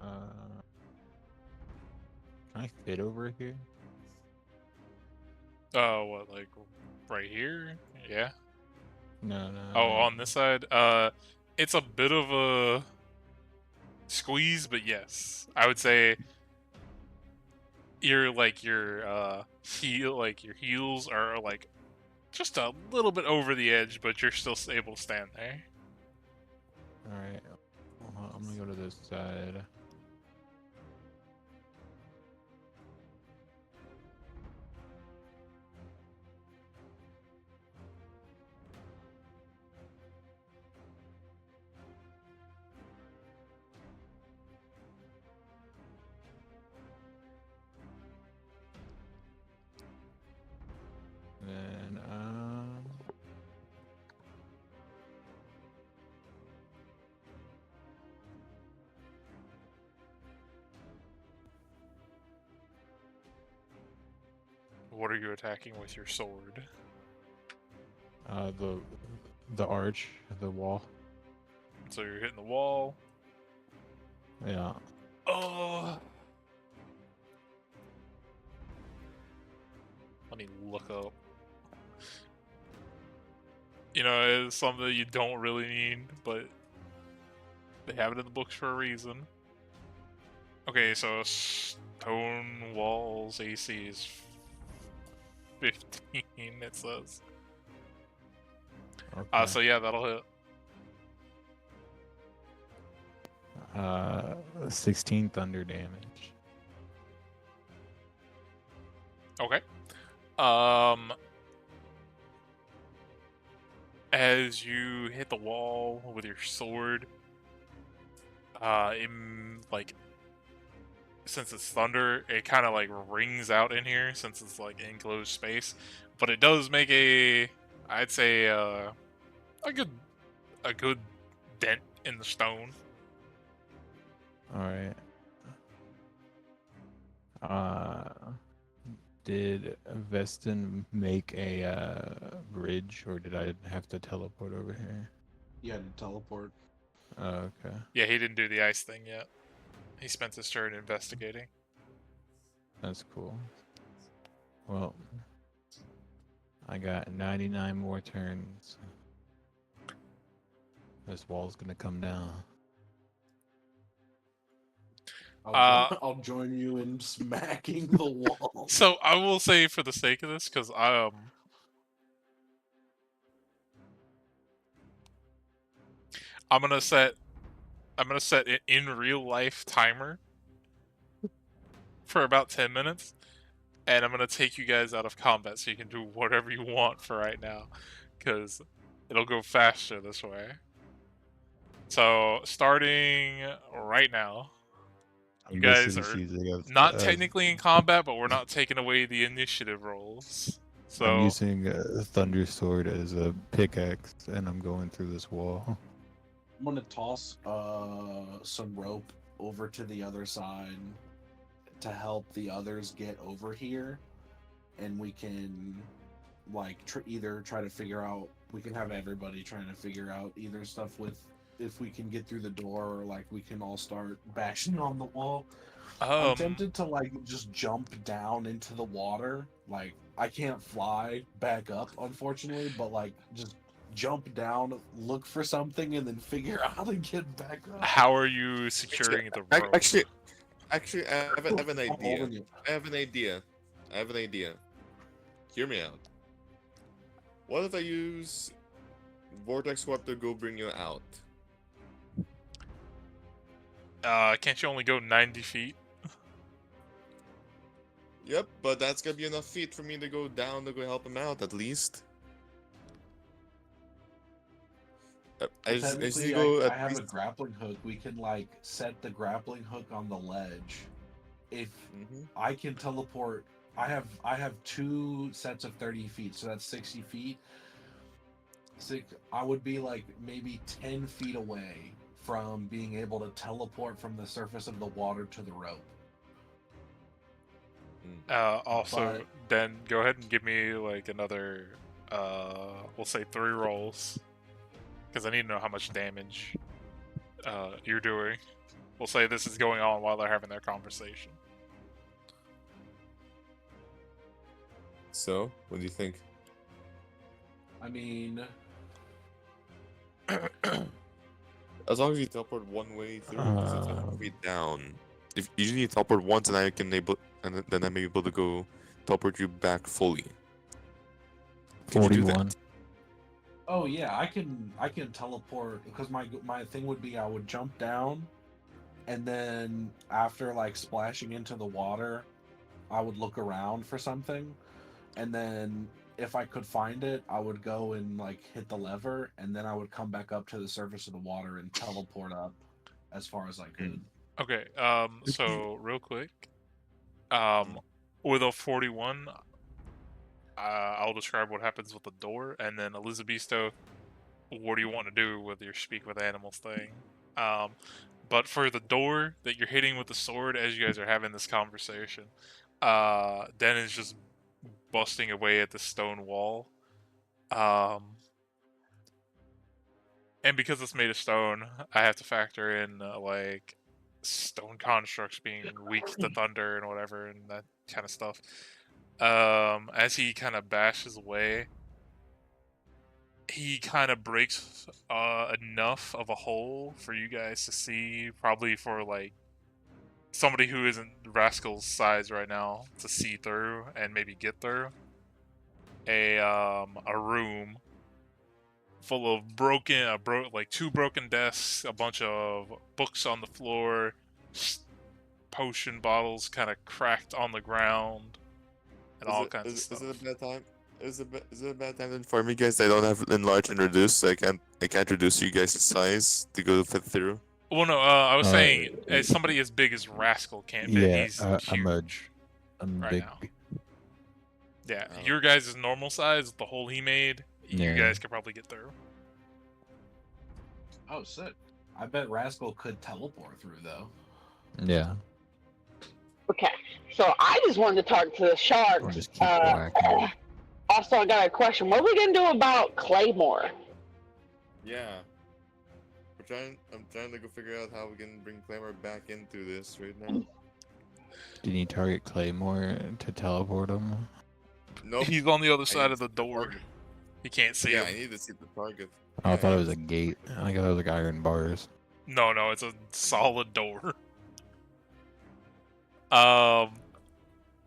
Uh, can I fit over here? What, like right here? Yeah. No, no. Oh, on this side? It's a bit of a squeeze, but yes. I would say your your heels are like just a little bit over the edge, but you're still able to stand there. All right. I'm gonna go to this side. Then What are you attacking with your sword? the arch, the wall. So you're hitting the wall. Yeah. Oh. Let me look up. You know, it's something that you don't really need, but they have it in the books for a reason. Okay, so stone walls AC is 15. It says. Okay. So yeah, that'll hit. 16 thunder damage. Okay. As you hit the wall with your sword, like, since it's thunder, it kind of like rings out in here since it's like enclosed space, but it does make I'd say, a good dent in the stone. All right. Did Vestin make a bridge, or did I have to teleport over here? You had to teleport. Oh, okay. Yeah, he didn't do the ice thing yet. He spent his turn investigating. That's cool. Well, I got 99 more turns. This wall's gonna come down. I'll join you in smacking the wall. So I will say, for the sake of this, because I'm gonna set an in real life timer for about 10 minutes, and I'm gonna take you guys out of combat so you can do whatever you want for right now, because it'll go faster this way. So starting right now, you guys are not technically in combat, but we're not taking away the initiative rolls. So I'm using a thunder sword as a pickaxe, and I'm going through this wall. I'm gonna toss some rope over to the other side to help the others get over here, and we can like either try to figure out. We can have everybody trying to figure out either stuff with if we can get through the door, or like we can all start bashing on the wall. I'm tempted to like just jump down into the water. Like I can't fly back up, unfortunately, but like just jump down, look for something, and then figure out how to get back up. how are you securing the rope? Actually, I have an I'm idea. holding you. I have an idea. Hear me out. What if I use Vortex Swap to go bring you out? Can't you only go 90 feet? Yep, but that's gonna be enough feet for me to go down to go help him out at least. I just need Technically, to go I at have a least. grappling hook. We can like set the grappling hook on the ledge. If Mhm. I can teleport, I have 2 sets of 30 feet, so that's 60 feet. I would be like maybe 10 feet away from being able to teleport from the surface of the water to the rope. Also, then go ahead and give me like another, we'll say 3 rolls, because I need to know how much damage you're doing. We'll say this is going on while they're having their conversation. So, what do you think? I mean, As long as you teleport one way through, because it's 100 feet down. If you need to teleport once, and I can then I'm able to go teleport you back fully. Can you do 41. that? oh yeah, I can teleport because my thing would be I would jump down, and then after like splashing into the water, I would look around for something, and then if I could find it, I would go and like hit the lever, and then I would come back up to the surface of the water and teleport up as far as I could. Okay, so real quick, with a 41, I'll describe what happens with the door, and then Elizabesto, what do you want to do with your speak with animals thing? But for the door that you're hitting with the sword as you guys are having this conversation, Den is just busting away at the stone wall. And because it's made of stone, I have to factor in like stone constructs being weak to thunder and whatever and that kind of stuff. As he kind of bashes away, he kind of breaks enough of a hole for you guys to see, probably for like somebody who isn't Rascal's size right now to see through and maybe get through a room full of like 2 broken desks, a bunch of books on the floor, potion bottles kind of cracked on the ground, and all kinds of stuff. Is it a bad time? Is it a bad time to inform you guys I don't have enlarge and reduce, so I can't reduce you guys' size to go fit through? Well, no, I was Uh, saying somebody as big as Rascal can't fit. Yeah, He's I'm huge right big. now. Yeah, Oh. your guys' normal size, the hole he made, you Yeah. guys could probably get through. Oh, sick. I bet Rascal could teleport through, though. Yeah, Okay, so I just wanted to talk to the I'll sharks. just keep whacking. Also, I got a question. What are we gonna do about Claymore? Yeah. I'm trying to go figure out how we can bring Claymore back into this right now. Did you target Claymore to teleport him? Nope. He's on the other I side need of the to see door. target. He can't see Yeah, him. I need to see the target. Oh, I Yeah, thought it need was to a gate. I thought it was like iron bars. No, it's a solid door. But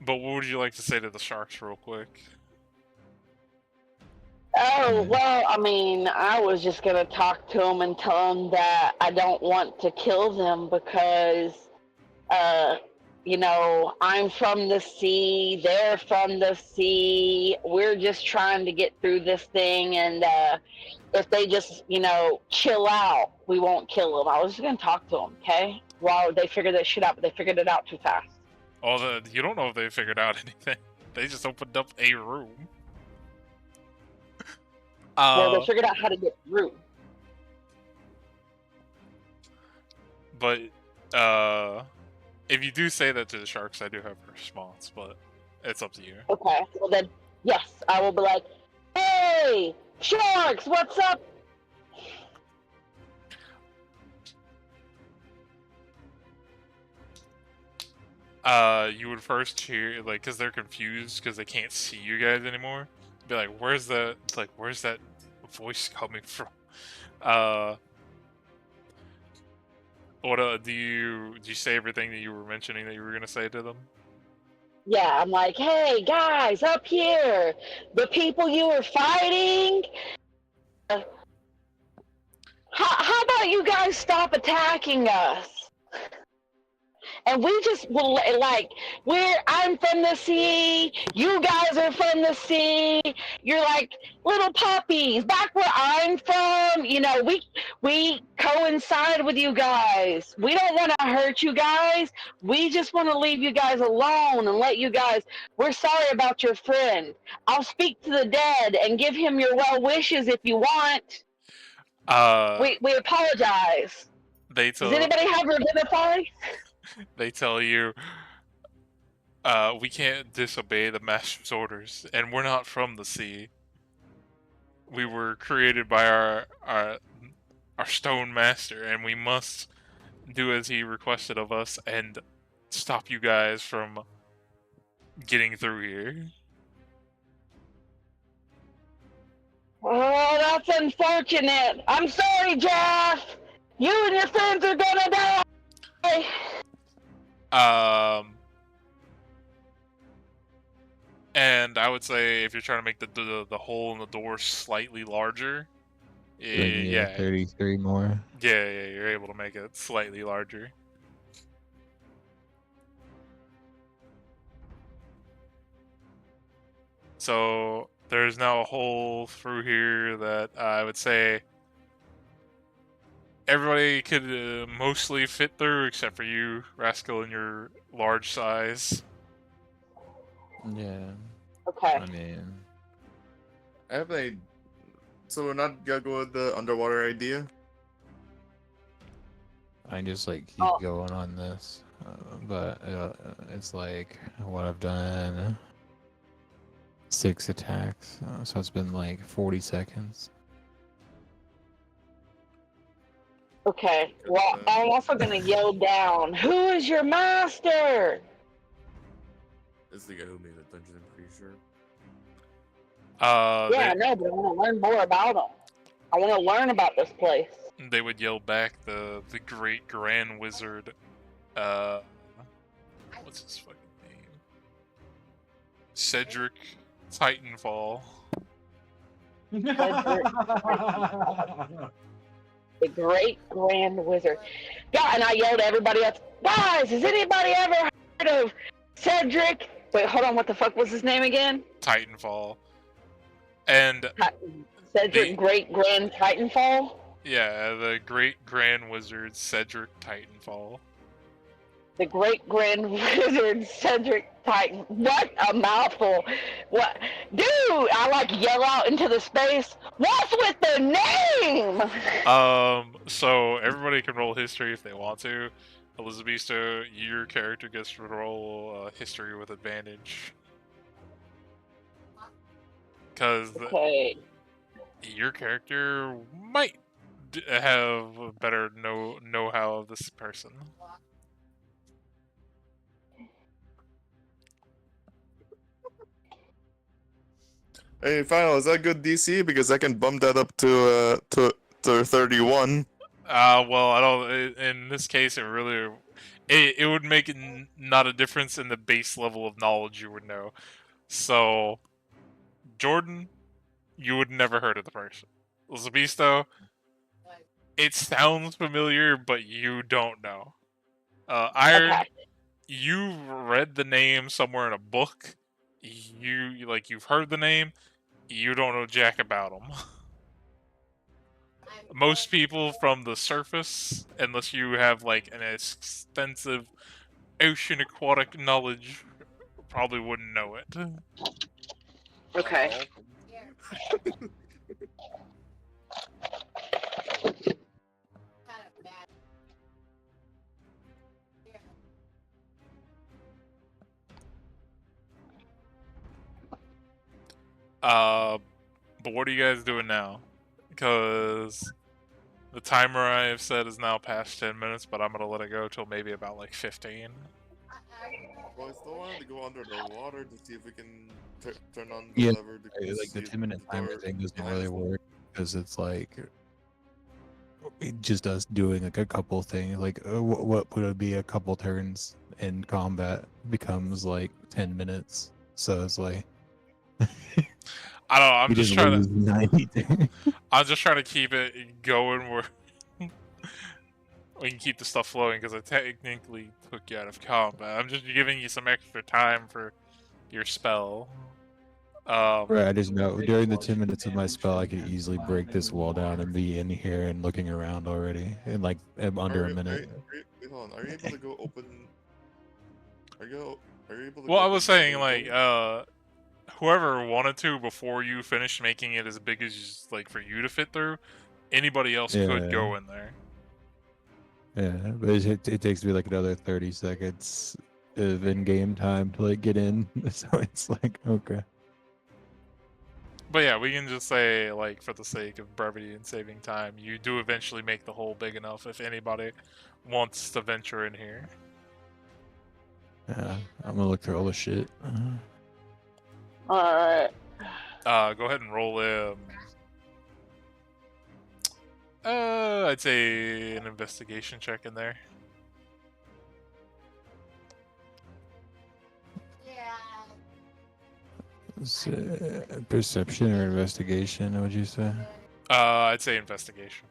what would you like to say to the sharks, real quick? Oh, well, I mean, I was just gonna talk to them and tell them that I don't want to kill them because, you know, I'm from the sea, they're from the sea. We're just trying to get through this thing, and if they just, you know, chill out, we won't kill them. I was just gonna talk to them, okay? While they figure that shit out, but they figured it out too fast. Oh, you don't know if they figured out anything. They just opened up a room. Well, they figured out how to get through. But if you do say that to the sharks, I do have a response, but it's up to you. Okay, well then, yes, I will be like, hey, sharks, what's up? You would first cheer, like, because they're confused because they can't see you guys anymore. Be like, where's that voice coming from? What do you say everything that you were mentioning that you were gonna say to them? Yeah, I'm like, hey, guys, up here, the people you were fighting, how about you guys stop attacking us? And we just will, like, I'm from the sea, you guys are from the sea, you're like little puppies, back where I'm from, you know, we coincide with you guys. We don't want to hurt you guys, we just want to leave you guys alone and let you guys, we're sorry about your friend. I'll speak to the dead and give him your well wishes if you want. We apologize. They Does tell anybody have her identify? they tell you, we can't disobey the master's orders, and we're not from the sea. We were created by our stone master, and we must do as he requested of us and stop you guys from getting through here. Oh, that's unfortunate. I'm sorry, Jeff. You and your friends are gonna die. And I would say if you're trying to make the hole in the door slightly larger, yeah, 33 more. yeah, you're able to make it slightly larger. So there's now a hole through here that I would say everybody could mostly fit through, except for you, Rascal, and your large size. Yeah, Okay. I mean, I have a. So we're not gonna go with the underwater idea. I just like keep Oh. going on this, but it's like what I've done. 6 attacks, so it's been like 40 seconds. Okay. Well, I'm also gonna yell down. Who is your master? It's the guy who made the dungeon, I'm pretty sure. Yeah, I know, but I want to learn more about him. I want to learn about this place. They would yell back, the great grand wizard What's his fucking name? Cedric Titanfall. The Great Grand Wizard. Yeah, and I yelled at everybody else, guys, has anybody ever heard of Cedric? Wait, hold on, what the fuck was his name again? Titanfall. And Cedric Great Grand Titanfall? yeah, the Great Grand Wizard Cedric Titanfall. The Great Grand Wizard Cedric Titan. What a mouthful. What? Dude, I like yell out into the space. What's with the name? So everybody can roll history if they want to. Elizabeth, your character gets to roll history with advantage. Because Okay. your character might have a better know-how of this person. Hey, final, is that good DC? Because I can bump that up to 31. Well, I don't. In this case, it really, it would make not a difference in the base level of knowledge you would know. So, Jordan, you would never heard of the person. Zabisto, it sounds familiar, but you don't know. Iron, Okay. you've read the name somewhere in a book. You've heard the name. You don't know jack about him. Most people from the surface, unless you have like an extensive ocean aquatic knowledge, probably wouldn't know it. Okay. But what are you guys doing now? Because the timer I have set is now past 10 minutes, but I'm gonna let it go till maybe about like 15. Well, I still wanted to go under the water to see if we can turn on the Yeah, lever. To like the see 10-minute the timer door thing doesn't behind really us. work because it's like just us doing like a couple things. Like what would be a couple turns in combat becomes like 10 minutes. So it's like I don't know. I'm we just just trying lose to. 90 turns. I'm just trying to keep it going where we can keep the stuff flowing because I technically took you out of combat. I'm just giving you some extra time for your spell. Right, I just know during the 10 minutes of my spell, I could easily break this wall down and be in here and looking around already in like under a minute. Wait, hold on. Are you able to go open? Are you able to Well, go I open was the saying other like door? whoever wanted to before you finished making it as big as like for you to fit through, anybody else could Yeah. go in there. Yeah, but it takes me like another 30 seconds of in-game time to like get in. So it's like, okay. But yeah, we can just say like for the sake of brevity and saving time, you do eventually make the hole big enough if anybody wants to venture in here. Yeah, I'm gonna look through all the shit. Alright. Go ahead and roll I'd say an investigation check in there. Perception or investigation, would you say? I'd say investigation.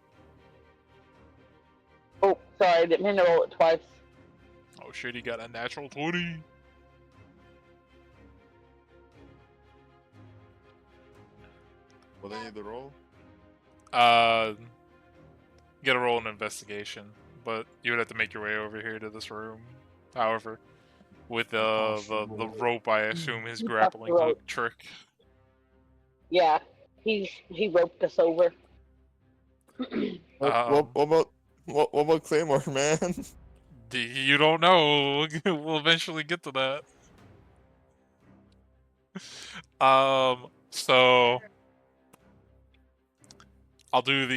Oh, sorry, I didn't mean to roll it twice. Oh shit, he got a natural 20. Will they need the roll? You gotta roll an investigation, but you would have to make your way over here to this room. However, with the rope, I assume his grappling hook trick. Yeah, he roped us over. What about Claymore, man? You don't know. We'll eventually get to that. So I'll do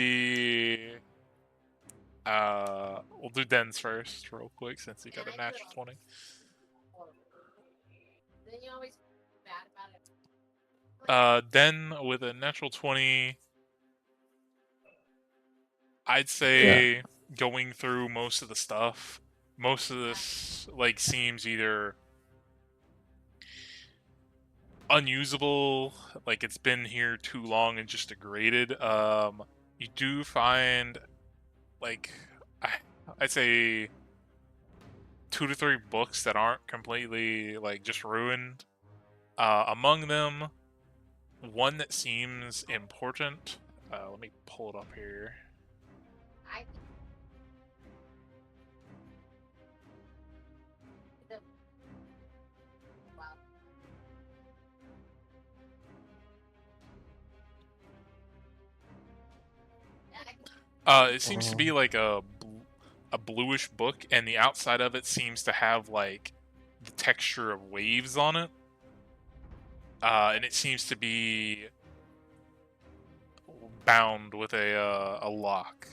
we'll do Den's first, real quick, since he got a natural 20. Den with a natural 20. I'd say going through most of the stuff, most of this like seems either unusable, like it's been here too long and just degraded. You do find like I'd say 2 to 3 books that aren't completely like just ruined. Among them, one that seems important. Let me pull it up here. It seems to be like a bluish book, and the outside of it seems to have like the texture of waves on it. And it seems to be bound with a lock.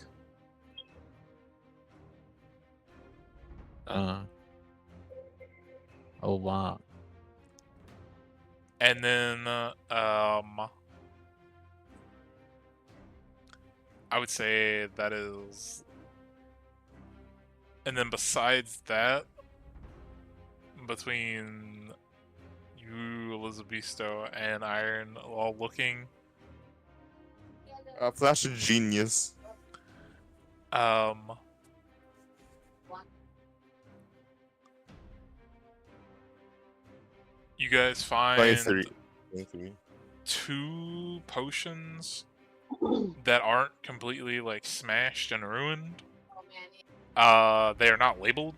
A lot. And then I would say that is. And then besides that, between you, Elizabesto, and Iron all looking, Flash of genius. you guys find 23. 2 potions that aren't completely like smashed and ruined. They are not labeled,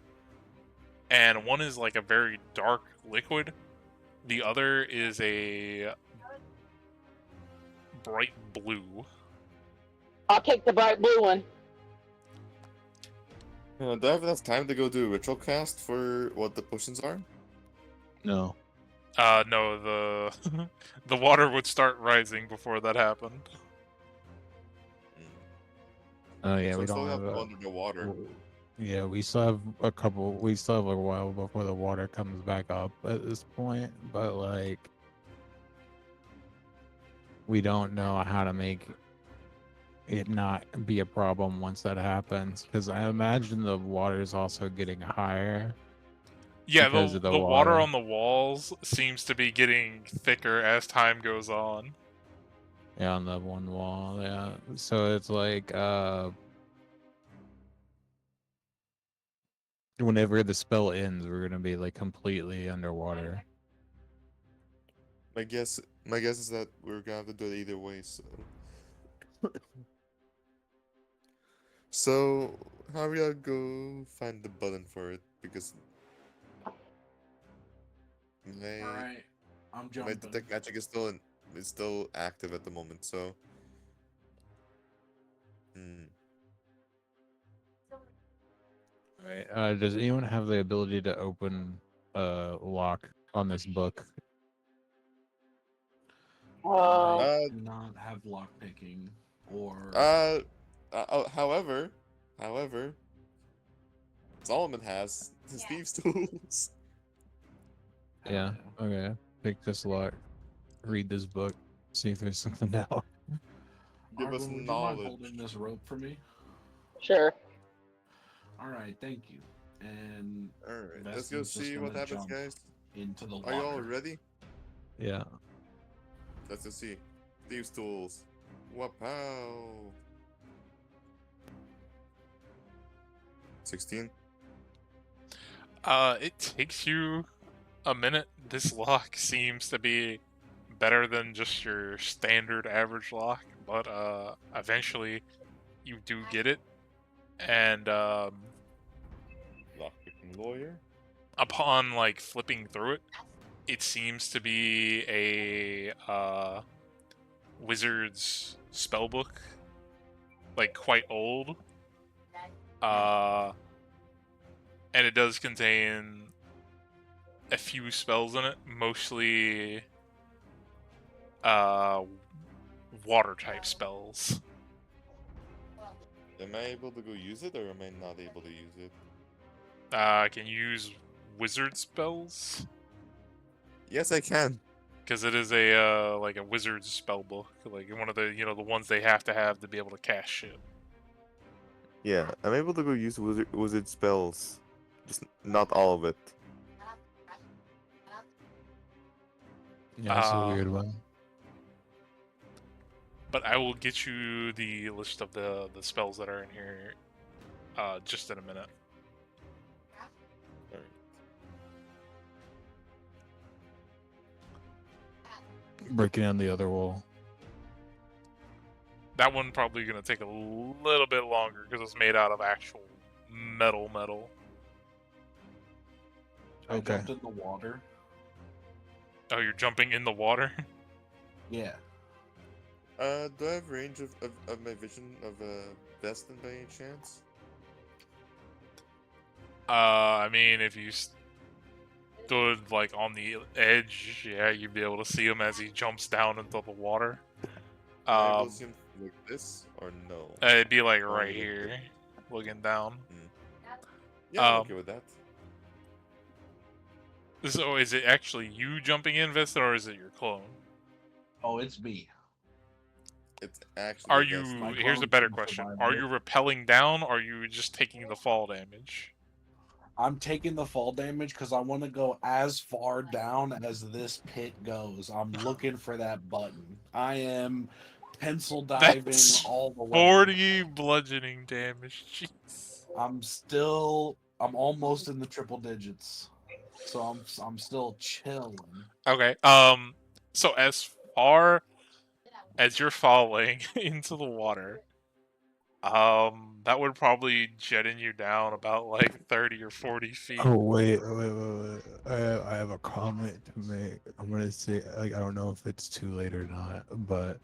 and one is like a very dark liquid. The other is a bright blue. I'll take the bright blue one. Do I have enough time to go do a ritual cast for what the potions are? No. No, the the water would start rising before that happened. Oh yeah, So we still don't have have to go under the water. Yeah, we still have a couple. We still have a while before the water comes back up at this point. But like, we don't know how to make it not be a problem once that happens. Because I imagine the water is also getting higher. Yeah, because the of the water water. on the walls seems to be getting thicker as time goes on. Yeah, on the one wall. Yeah, so it's like whenever the spell ends, we're gonna be like completely underwater. My guess is that we're gonna have to do it either way. So how are we gonna go find the button for it? Because my Alright, I'm my jumping. detect magic is still active at the moment. So. Right. Does anyone have the ability to open a lock on this book? I do not have lockpicking or. However, Solomon has his thieves' tools. Yeah. Okay. Pick this lock. Read this book. See if there's something else. Give us Arvin, would you mind knowledge. holding this rope for me? Sure. Alright, thank you. And Alright, let's go Vestin's just see what gonna happens, jump guys. into the Are water. you all ready? Yeah. Let's go see. Thieves' tools. Wapow. 16. It takes you a minute. This lock seems to be better than just your standard average lock, but eventually you do get it. And Lockpicking lawyer. upon like flipping through it, it seems to be a wizard's spellbook, like quite old. And it does contain a few spells in it, mostly water type spells. Am I able to go use it, or am I not able to use it? Can you use wizard spells? Yes, I can. Because it is a like a wizard's spell book, like one of the the ones they have to be able to cast shit. Yeah, I'm able to go use wizard spells. just not all of it. Yeah, it's a weird one. But I will get you the list of the spells that are in here just in a minute. Alright. Breaking down the other wall. That one probably going to take a little bit longer because it's made out of actual metal. I Okay. jumped in the water. Oh, you're jumping in the water? Yeah. Do I have range of my vision of Destin by any chance? I mean, if you stood like on the edge, yeah, you'd be able to see him as he jumps down into the water. Am I able to see him like this or no? It'd be like Oh, right okay. here, looking down. Yeah, I'm okay with that. So is it actually you jumping in, Vista, or is it your clone? Oh, it's me. It's actually. Are Destin. My you? Here's a clone better can question: survive are it. you rappelling down, or are you just taking the fall damage? I'm taking the fall damage because I want to go as far down as this pit goes. I'm looking for that button. I am pencil diving That's all the way. 40 bludgeoning damage. Jeez. I'm almost in the triple digits. So I'm still chilling. Okay. So as far as you're falling into the water, that would probably jetting you down about like 30 or 40 feet. Oh wait. I have a comment to make. I'm gonna say, like, I don't know if it's too late or not, but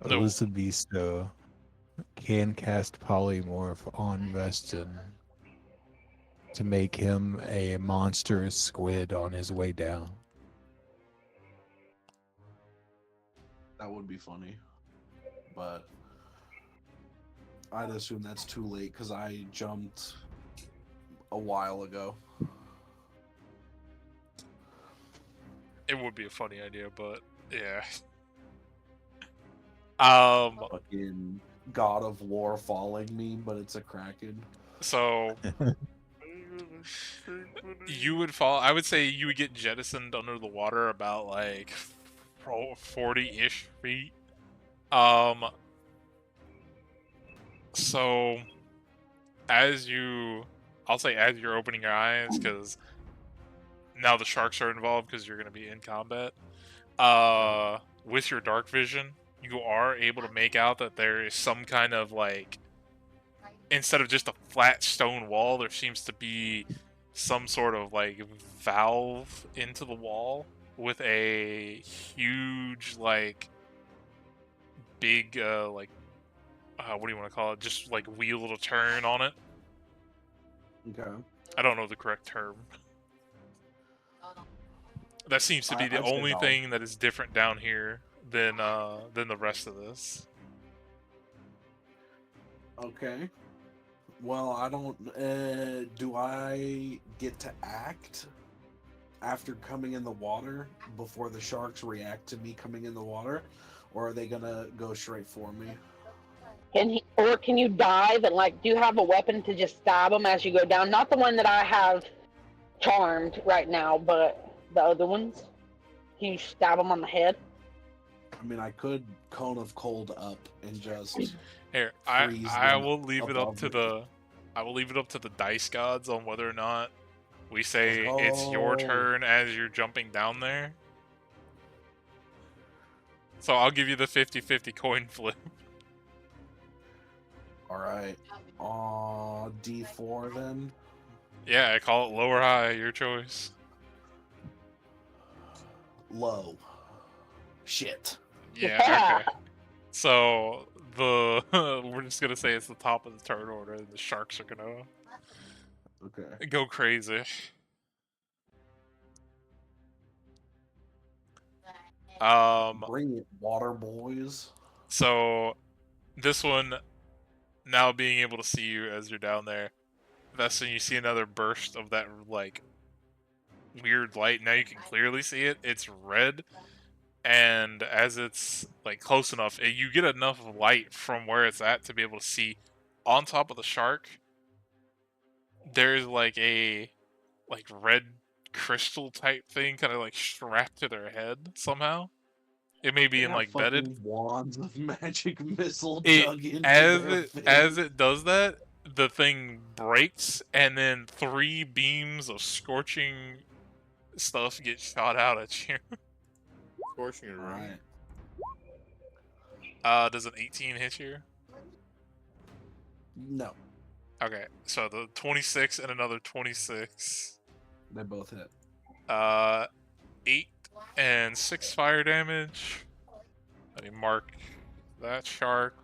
No. Elisabesto can cast polymorph on Vestin to make him a monstrous squid on his way down. That would be funny. But I'd assume that's too late because I jumped a while ago. It would be a funny idea, but yeah. Fucking God of War falling meme, but it's a Kraken. So you would fall. I would say you would get jettisoned under the water about like 40-ish feet. So as I'll say as you're opening your eyes, because now the sharks are involved because you're going to be in combat. With your dark vision, you are able to make out that there is some kind of like, instead of just a flat stone wall, there seems to be some sort of like valve into the wall with a huge like big like what do you want to call it? Just like wheel to turn on it. Okay. I don't know the correct term. That seems to be the I say only valve. thing that is different down here than the rest of this. Okay. Well, I don't. Do I get to act after coming in the water before the sharks react to me coming in the water, or are they gonna go straight for me? Can you dive and like do you have a weapon to just stab them as you go down? Not the one that I have charmed right now, but the other ones. Can you stab them on the head? I mean, I could cone of cold up and just. Here, freeze I them will leave it up above to me. I will leave it up to the dice gods on whether or not we say Like, it's your oh. turn as you're jumping down there. So I'll give you the 50-50 coin flip. All right. D4 then. Yeah, I call it low or high, your choice. Low. Shit. Yeah, okay. So we're just gonna say it's the top of the turn order, and the sharks are gonna Okay. go crazy. Bring it, water boys. So this one, now being able to see you as you're down there, Vestin, you see another burst of that like weird light. Now you can clearly see it. It's red, and as it's like close enough, you get enough light from where it's at to be able to see on top of the shark. There's like a like red crystal type thing kind of like strapped to their head somehow. It may be They in got like bedded. fucking wands of magic missile It dug into as their it face. as it does that, the thing breaks, and then 3 beams of scorching stuff get shot out at you. Scorching ray. Alright. Does an 18 hit you? No, Okay, so the 26 and another 26. they both hit. 8 and 6 fire damage. Let me mark that shark.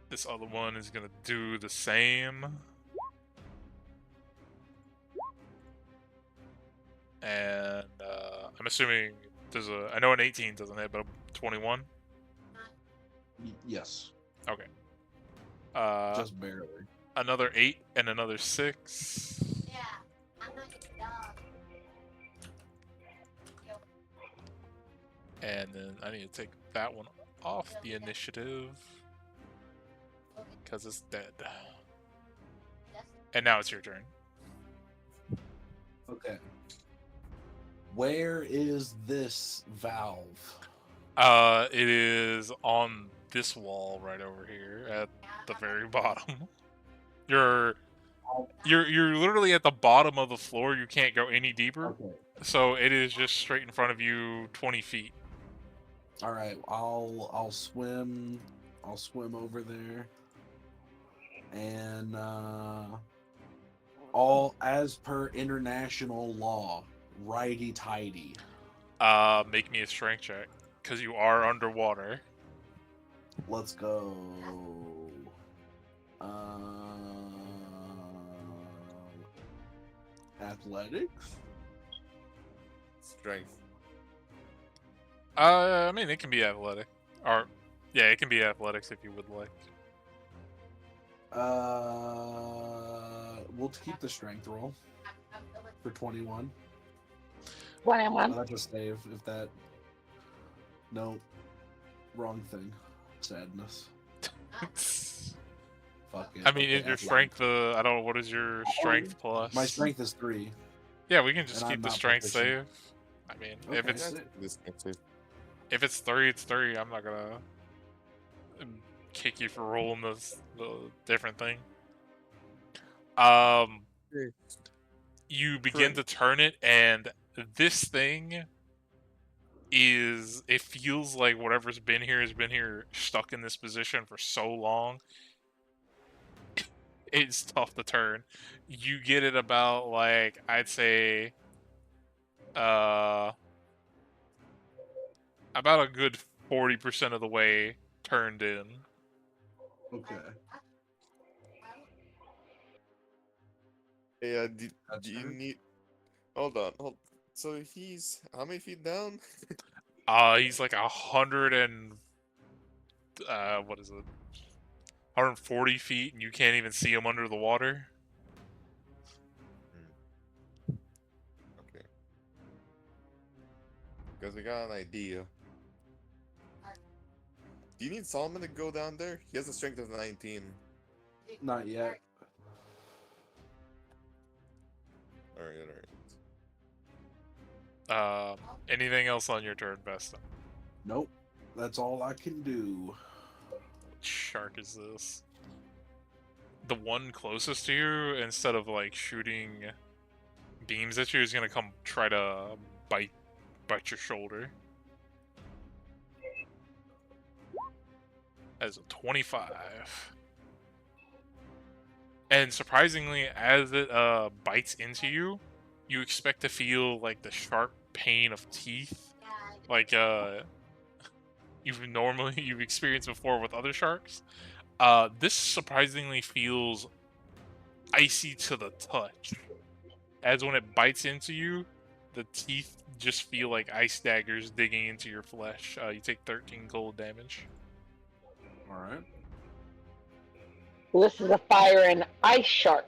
This other one is gonna do the same. And I'm assuming there's a. I know an 18 doesn't hit, but a 21. Yes, Okay. just barely. Another 8 and another 6. And then I need to take that one off the initiative because it's dead. And now it's your turn. Okay. Where is this valve? It is on this wall right over here at the very bottom. You're literally at the bottom of the floor. You can't go any deeper. Okay. So it is just straight in front of you, 20 feet. All right. I'll swim. I'll swim over there. And all as per international law, righty tighty. Make me a strength check because you are underwater. Let's go. Athletics. Strength. I mean, it can be athletic, or yeah, it can be athletics if you would like. We'll keep the strength roll for 21. 21. I'll have to save if that. No, wrong thing. Sadness. Fuck it. I mean, Okay, is your athletics. strength I don't know, what is your strength plus? My strength is 3. Yeah, we can just and keep I'm the not strength proficient. save. I mean, Okay. if it's 3, it's 3. I'm not gonna kick you for rolling the different thing. You begin to turn it, and this thing it feels like whatever's been here has been here stuck in this position for so long. It's tough to turn. You get it about, like, I'd say about a good 40% of the way turned in. Okay. Hey, do you turn? need? Hold on. So he's how many feet down? He's like 100 and what is it? 140 feet, and you can't even see him under the water. Okay. Because we got an idea. Do you need Solomon to go down there? He has a strength of 19. Not yet. Alright. Anything else on your turn, Vesta? Nope. That's all I can do. What shark is this? The one closest to you, instead of like shooting beams at you, is gonna come try to bite your shoulder. As a 25. And surprisingly, as it bites into you, you expect to feel like the sharp pain of teeth, like you've experienced before with other sharks. This surprisingly feels icy to the touch. As when it bites into you, the teeth just feel like ice daggers digging into your flesh. You take 13 cold damage. All right. This is a fire and ice shark.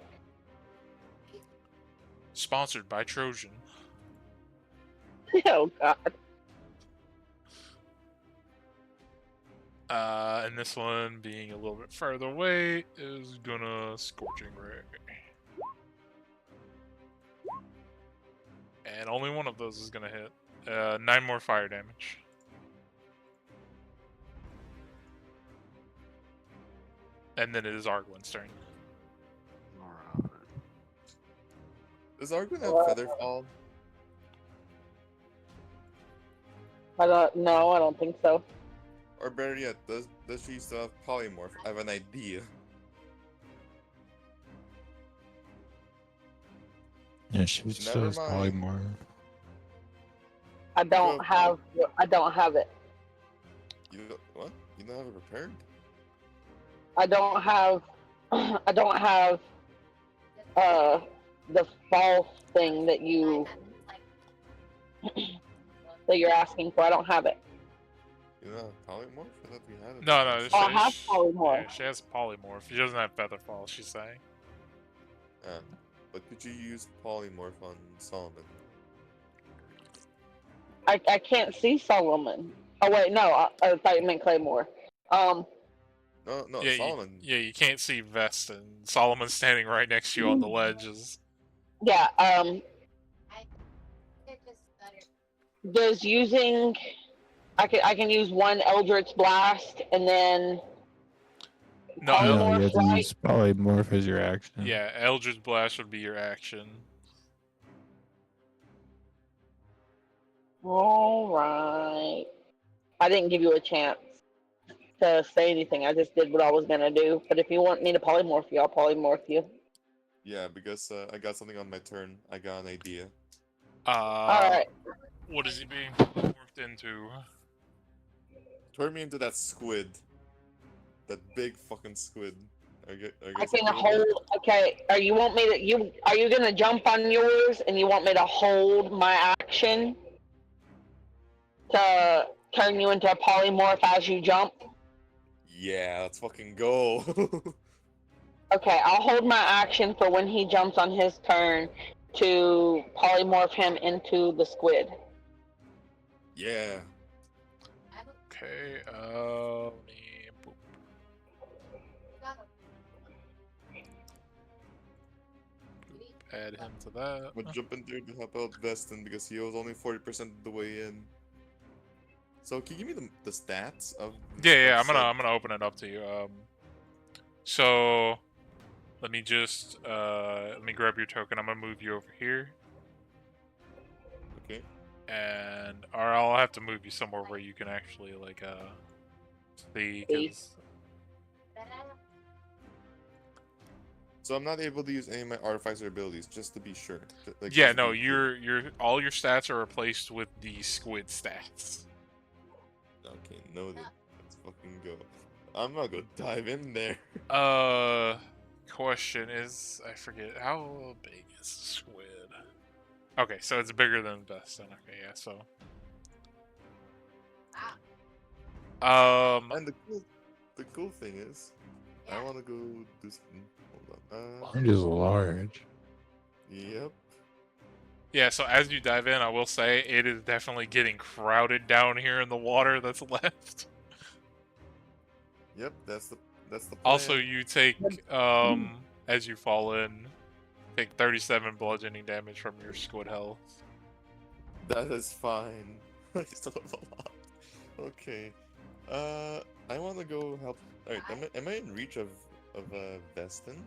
Sponsored by Trojan. Oh God. And this one being a little bit further away is gonna Scorching Ray. And only one of those is gonna hit. 9 more fire damage. And then it is Argwin's turn. Alright. Does Argwin have Featherfall? No, I don't think so. Or better yet, does she still have Polymorph? I have an idea. Yeah, she still Never has mind. polymorph. I don't have it. You don't, what? You don't have it prepared? I don't have the false thing that you're asking for. I don't have it. You don't have Polymorph? I thought we had it. No, Oh, I have polymorph. Yeah, she has polymorph. She doesn't have Featherfall, she's saying. But could you use Polymorph on Solomon? I can't see Solomon. Oh wait, no, I thought you meant Claymore. No, Yeah, Solomon. you can't see Vestin. Solomon's standing right next to you on the ledges. Yeah, does using I can use one Eldritch Blast and then No, No, Polymorph, you have to right? use polymorph as your action. yeah, Eldritch Blast would be your action. Alright. I didn't give you a chance to say anything. I just did what I was gonna do. But if you want me to polymorph you, I'll polymorph you. Yeah, because I got something on my turn. I got an idea. Alright. What is he being morphed into? Turn me into that squid. That big fucking squid. I guess can okay with that? hold. Okay, are you gonna jump on yours and you want me to hold my action to turn you into a polymorph as you jump? Yeah, let's fucking go. Okay, I'll hold my action for when he jumps on his turn to polymorph him into the squid. Yeah. Okay, let me boop. Add him to that. I'm gonna jump in there to help out Vestin because he was only 40% of the way in. So can you give me the stats of? Yeah, of I'm gonna open it up to you. So let me just let me grab your token. I'm gonna move you over here, Okay. and or I'll have to move you somewhere where you can actually like see. Cause So I'm not able to use any of my artificer abilities, just to be sure. Like, yeah, just to no, be your all your stats are replaced with the squid stats. Okay, noted. Let's fucking go. I'm not gonna dive in there. Question is, I forget how big is the squid. Okay, so it's bigger than Vestin. Okay, yeah, so. And the cool thing is, I want to go do something. Hold on. Orange is large. Yep. Yeah, so as you dive in, I will say it is definitely getting crowded down here in the water that's left. Yep. That's the plan. Also, you take as you fall in, take 37 bludgeoning damage from your squid health. That is fine. I still have a lot. Okay. I want to go help. Alright, am I in reach of Vestin?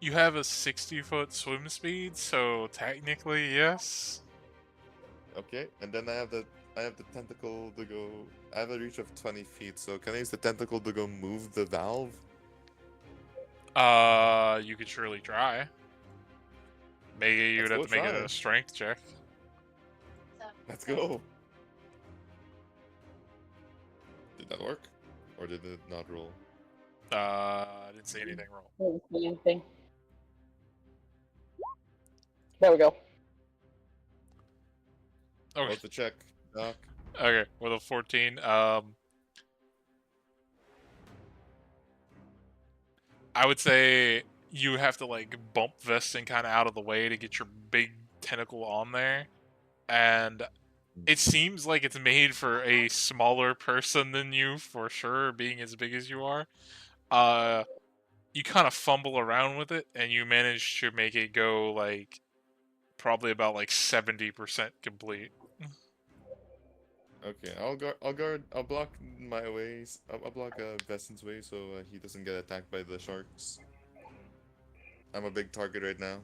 You have a 60-foot swim speed, so technically yes. Okay, and then I have the tentacle to go. I have a reach of 20 feet, so can I use the tentacle to go move the valve? You could surely try. Maybe you would have Let's to go make it try. a strength check. Let's go. Did that work? Or did it not roll? I didn't see anything wrong. Didn't see anything. There we go. Okay. What's the check, Doc? Okay, with a 14, I would say you have to like bump Vestin kind of out of the way to get your big tentacle on there, and it seems like it's made for a smaller person than you, for sure, being as big as you are. You kind of fumble around with it, and you manage to make it go like probably about like 70% complete. Okay, I'll guard. I'll guard. I'll block my ways. I'll block Veston's way so he doesn't get attacked by the sharks. I'm a big target right now.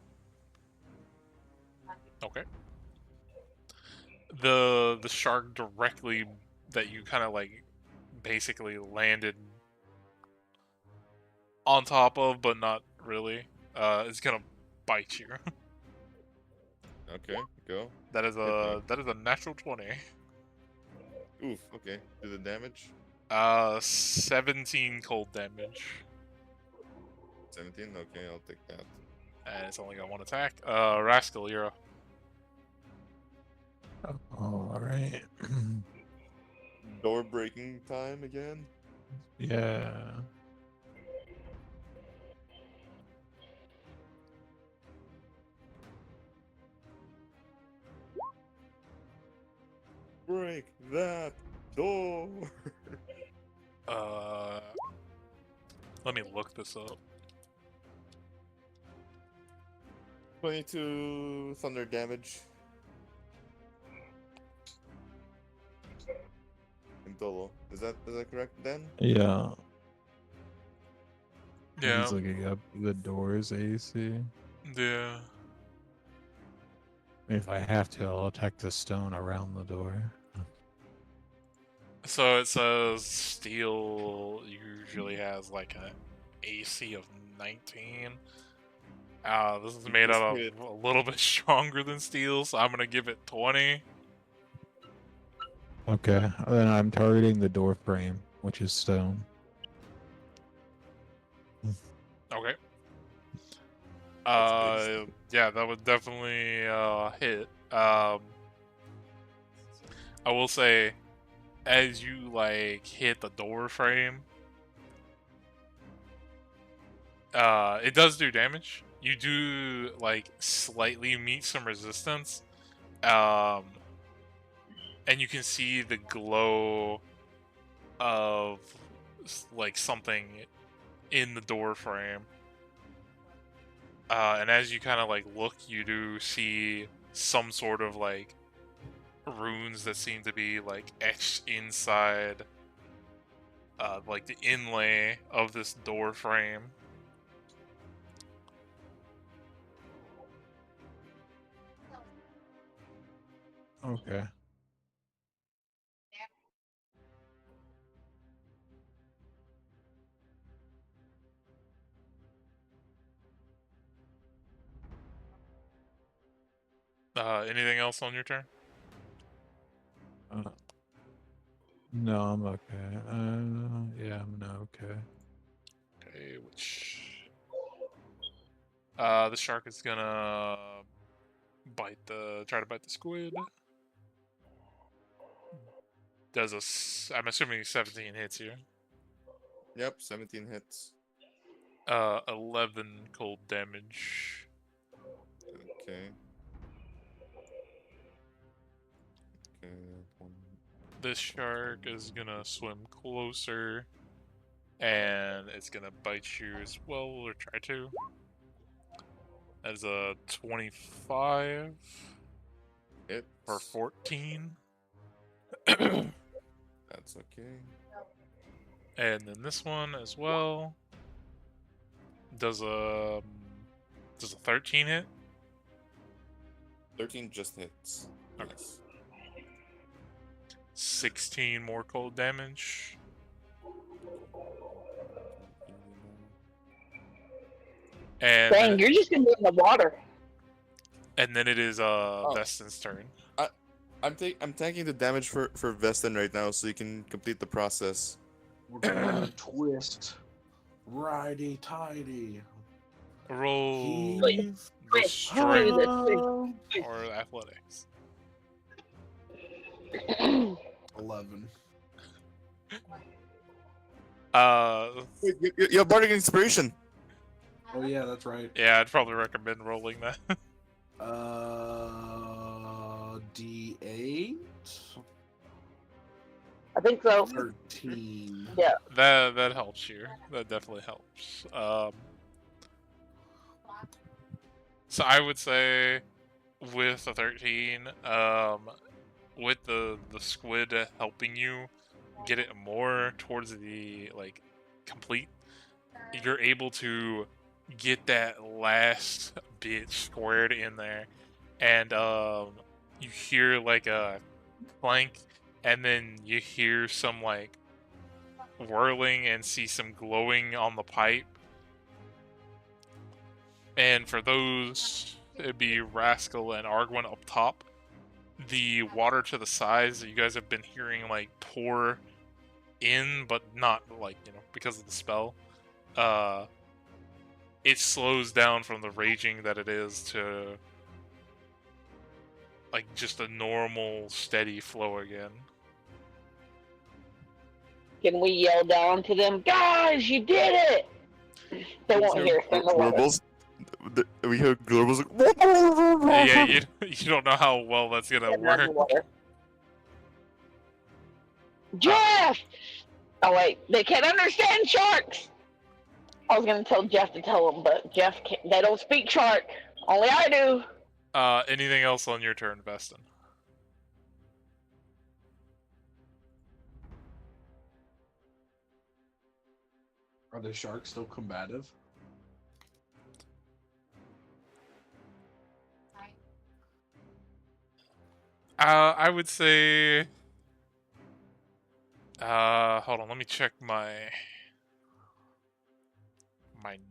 Okay. The shark directly that you kind of like basically landed on top of, but not really, is gonna bite you. Okay, go. That is Hit a natural 20. me. Oof. Okay. Do the damage. 17 cold damage, 17. Okay, I'll take that. and it's only got one attack. Rascal, you're up. Oh, all right. Door breaking time again. Yeah. Break that door. Let me look this up. 22 thunder damage. In total. Is that correct then? Yeah. Yeah, He's looking up the doors AC. yeah. If I have to, I'll attack the stone around the door. So it says steel usually has like an AC of 19. This is made out of Hit. a little bit stronger than steel, so I'm gonna give it 20. Okay, then I'm targeting the door frame, which is stone. Okay. That's big. Yeah, that would definitely hit. I will say, as you like hit the door frame, it does do damage. You do like slightly meet some resistance, and you can see the glow of like something in the door frame. And as you kind of like look, you do see some sort of like runes that seem to be like etched inside like the inlay of this door frame. Okay. Anything else on your turn? Uh, no, I'm okay. Yeah, I'm not okay. Okay, which the shark is gonna try to bite the squid. I'm assuming 17 hits you. Yep, 17 hits. 11 cold damage. Okay. Okay. This shark is gonna swim closer, and it's gonna bite you as well, or try to. As a 25 Hit. for 14. That's okay. And then this one as well. Does a 13 hit? 13 just hits. Okay. Yes. 16 more cold damage. And Dang, then, you're just gonna be in the water. and then it is Veston's turn. I'm taking the damage for Veston right now, so you can complete the process. We're gonna twist. Righty tighty. Roll Twist, the twist, strength twist. or athletics. 11. Wait, you have bardic inspiration. Oh yeah, that's right. Yeah, I'd probably recommend rolling that. D8. I think so. 13. Yeah. That helps you. That definitely helps. So I would say with a 13, with the squid helping you get it more towards the like complete, you're able to get that last bit squared in there, and you hear like a clank, and then you hear some like whirling and see some glowing on the pipe. And for those, it'd be Rascal and Arguin up top. The water to the sides that you guys have been hearing like pour in, but not like, because of the spell. It slows down from the raging that it is to like just a normal steady flow again. Can we yell down to them, guys? You did it! They won't hear us in the water. We hear Globals like, Yeah, you don't know how well that's gonna work. Jeff! Oh wait, they can't understand sharks. I was gonna tell Jeff to tell them, but Jeff can't. They don't speak shark. Only I do. Anything else on your turn, Veston? Are the sharks still combative? I would say. Hold on. Let me check my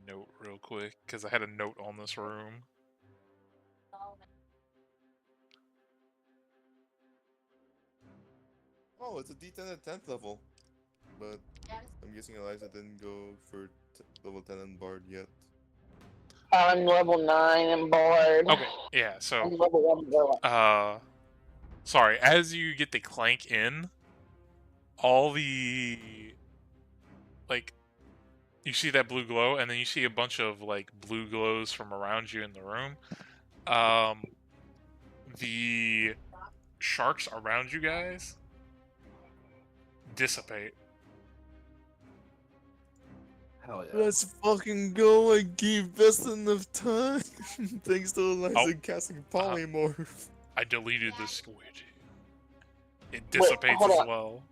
note real quick because I had a note on this room. oh, it's a D10 at 10th level. But I'm guessing Eliza didn't go for level 10 and Bard yet. I'm level 9 and bored. Okay, yeah. I'm So, level 1 girl. sorry. As you get the clank in, all the like, you see that blue glow, and then you see a bunch of like blue glows from around you in the room. The sharks around you guys dissipate. Hell yeah. Let's fucking go and give Best enough time. Thanks to Eliza casting polymorph. I deleted the squid. It dissipates hold as on. well.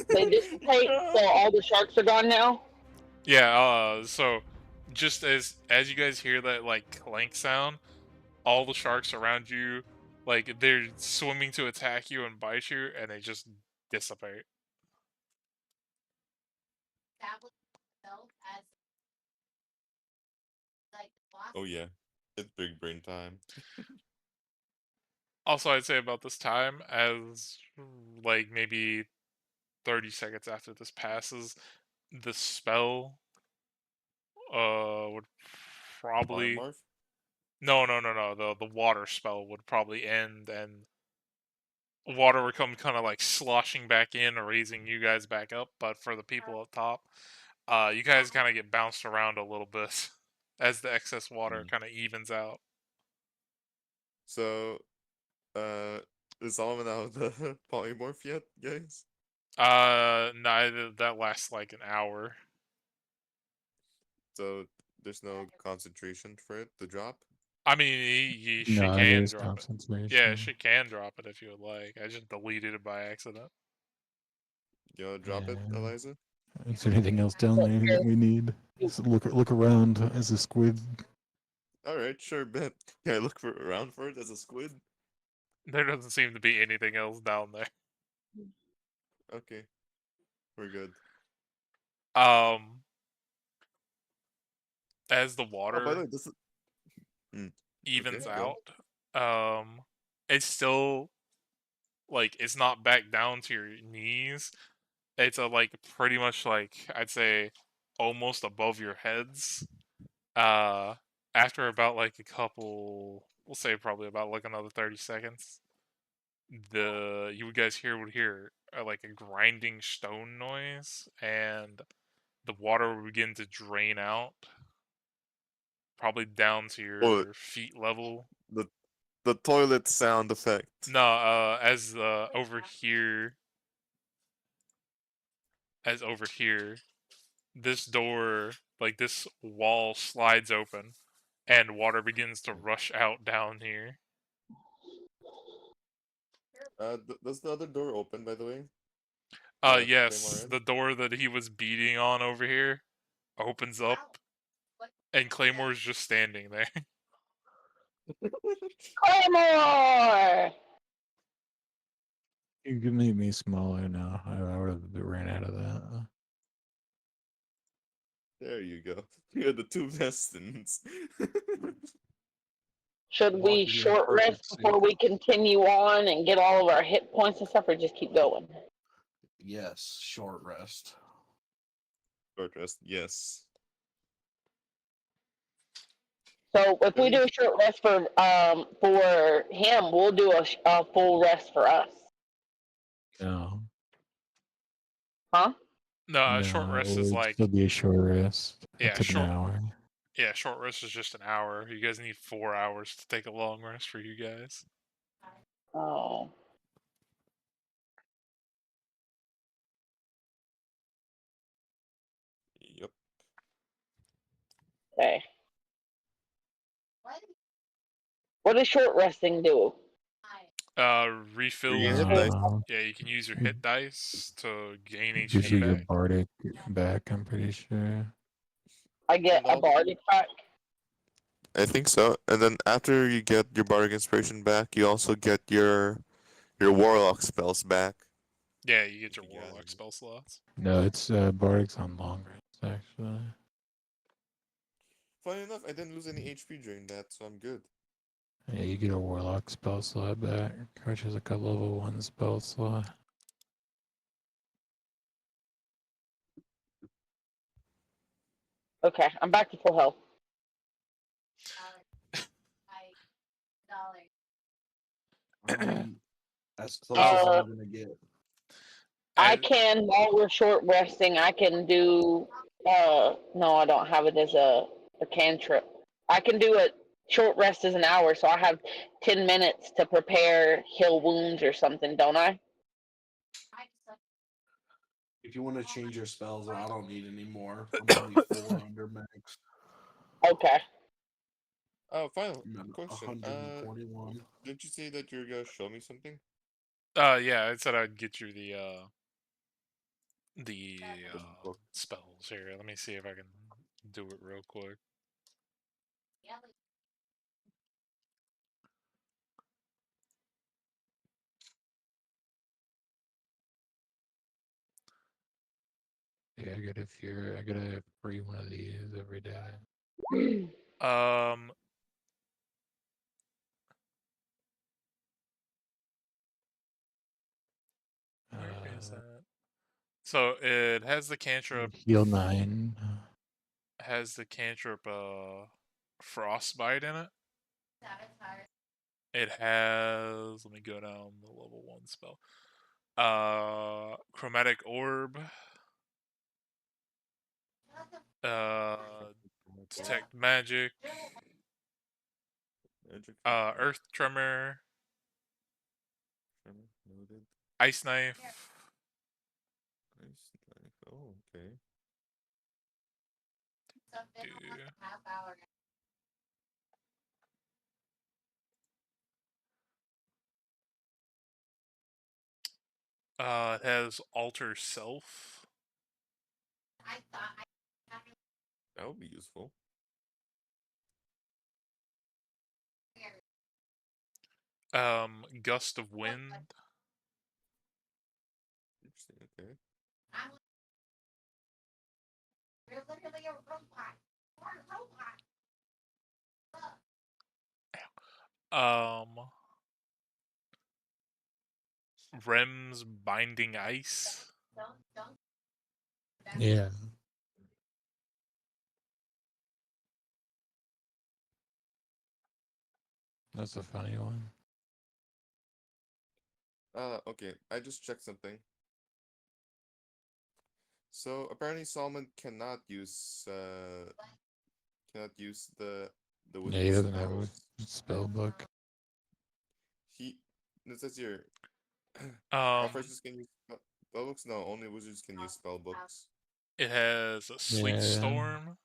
They dissipate, so all the sharks are gone now? Yeah, so just as you guys hear that like clank sound, all the sharks around you, like they're swimming to attack you and bite you, and they just dissipate. Oh yeah, it's big brain time. Also, I'd say about this time, as like maybe 30 seconds after this passes, the spell would probably Polymorph? no. The water spell would probably end, and water would come kind of like sloshing back in, raising you guys back up. But for the people up top, you guys kind of get bounced around a little bit as the excess water kind of evens out. So, is Solomon out of the polymorph yet, guys? Neither that lasts like an hour. So there's no concentration for it to drop? I mean, she No, can there's drop it. concentration. Yeah, she can drop it if you would like. I just deleted it by accident. You wanna drop it, Yeah. Eliza? Is there anything else down there that we need? Just look around as a squid. Alright, sure, bet. Can I look around for it as a squid? There doesn't seem to be anything else down there. Okay. We're good. As the Oh, by the water way, this is... evens okay, go. out, it's still like it's not back down to your knees. It's like pretty much like I'd say almost above your heads. After about like a couple, we'll say probably about like another 30 seconds, you guys would hear like a grinding stone noise, and the water will begin to drain out, probably down to Oh, your feet level. the toilet sound effect. No, as over here, this door, like this wall slides open, and water begins to rush out down here. Does the other door open, by the way? Claymore Yes, in? the door that he was beating on over here opens up, and Claymore's just standing there. Claymore! You can make me smaller now. I would have ran out of that. There you go. You're the two Vestins. Should we Walking in short perfect rest before sync. we continue on and get all of our hit points and stuff, or just keep going? Yes, short rest. Short rest, yes. So if we Really? do a short rest for him, we'll do a full rest for us, No, huh? No, no, short it rest is would like, still be a short rest. It yeah, took an hour. short rest is just an hour. You guys need 4 hours to take a long rest for you guys. Oh, Yep. okay. What does short resting do? Refills Regain hit your, dice. yeah, you can use your hit dice to gain Gives HP you your back. bardic back, I'm pretty sure. I get And a also, bardic pack. I think so. And then after you get your bardic inspiration back, you also get your warlock spells back. Yeah, you get If your you gather warlock them. spell slots. No, it's bardic's on long rest actually. Funny enough, I didn't lose any HP during that, so I'm good. Yeah, you get a warlock spell slot back, which is like a level 1 spell slot. Okay, I'm back to full health. As close as Uh, I'm gonna get. I And can, while we're short resting, I can do. No, I don't have it as a cantrip. I can do a short rest as an hour, so I have 10 minutes to prepare heal wounds or something, don't I? If you want to change your spells, I don't need any more. I'm only 4 under max. Okay. Oh, final I'm at question. 141. Didn't you say that you're gonna show me something? yeah, I said I'd get you the Book. spells here. Let me see if I can do it real quick. Yeah, I gotta free one of these every day. Um, where is that? So it has the cantrip. Heal 9. Has the cantrip frostbite in it. It has. Let me go down the level 1 spell. Chromatic orb. Uh, detect magic. Magic. Earth tremor. Noted. Ice knife. Nice knife. Oh, okay. It has alter self. That would be useful. Gust of wind. Interesting. Okay. Um, Rem's binding ice. Yeah. That's a funny one. Okay. I just checked something. So apparently Solomon cannot use the Yeah, he wizard doesn't have a spells. spell book. It says here. Um, Wizards can use spellbooks. No, only wizards can use spellbooks. it has a sleep Yeah. storm.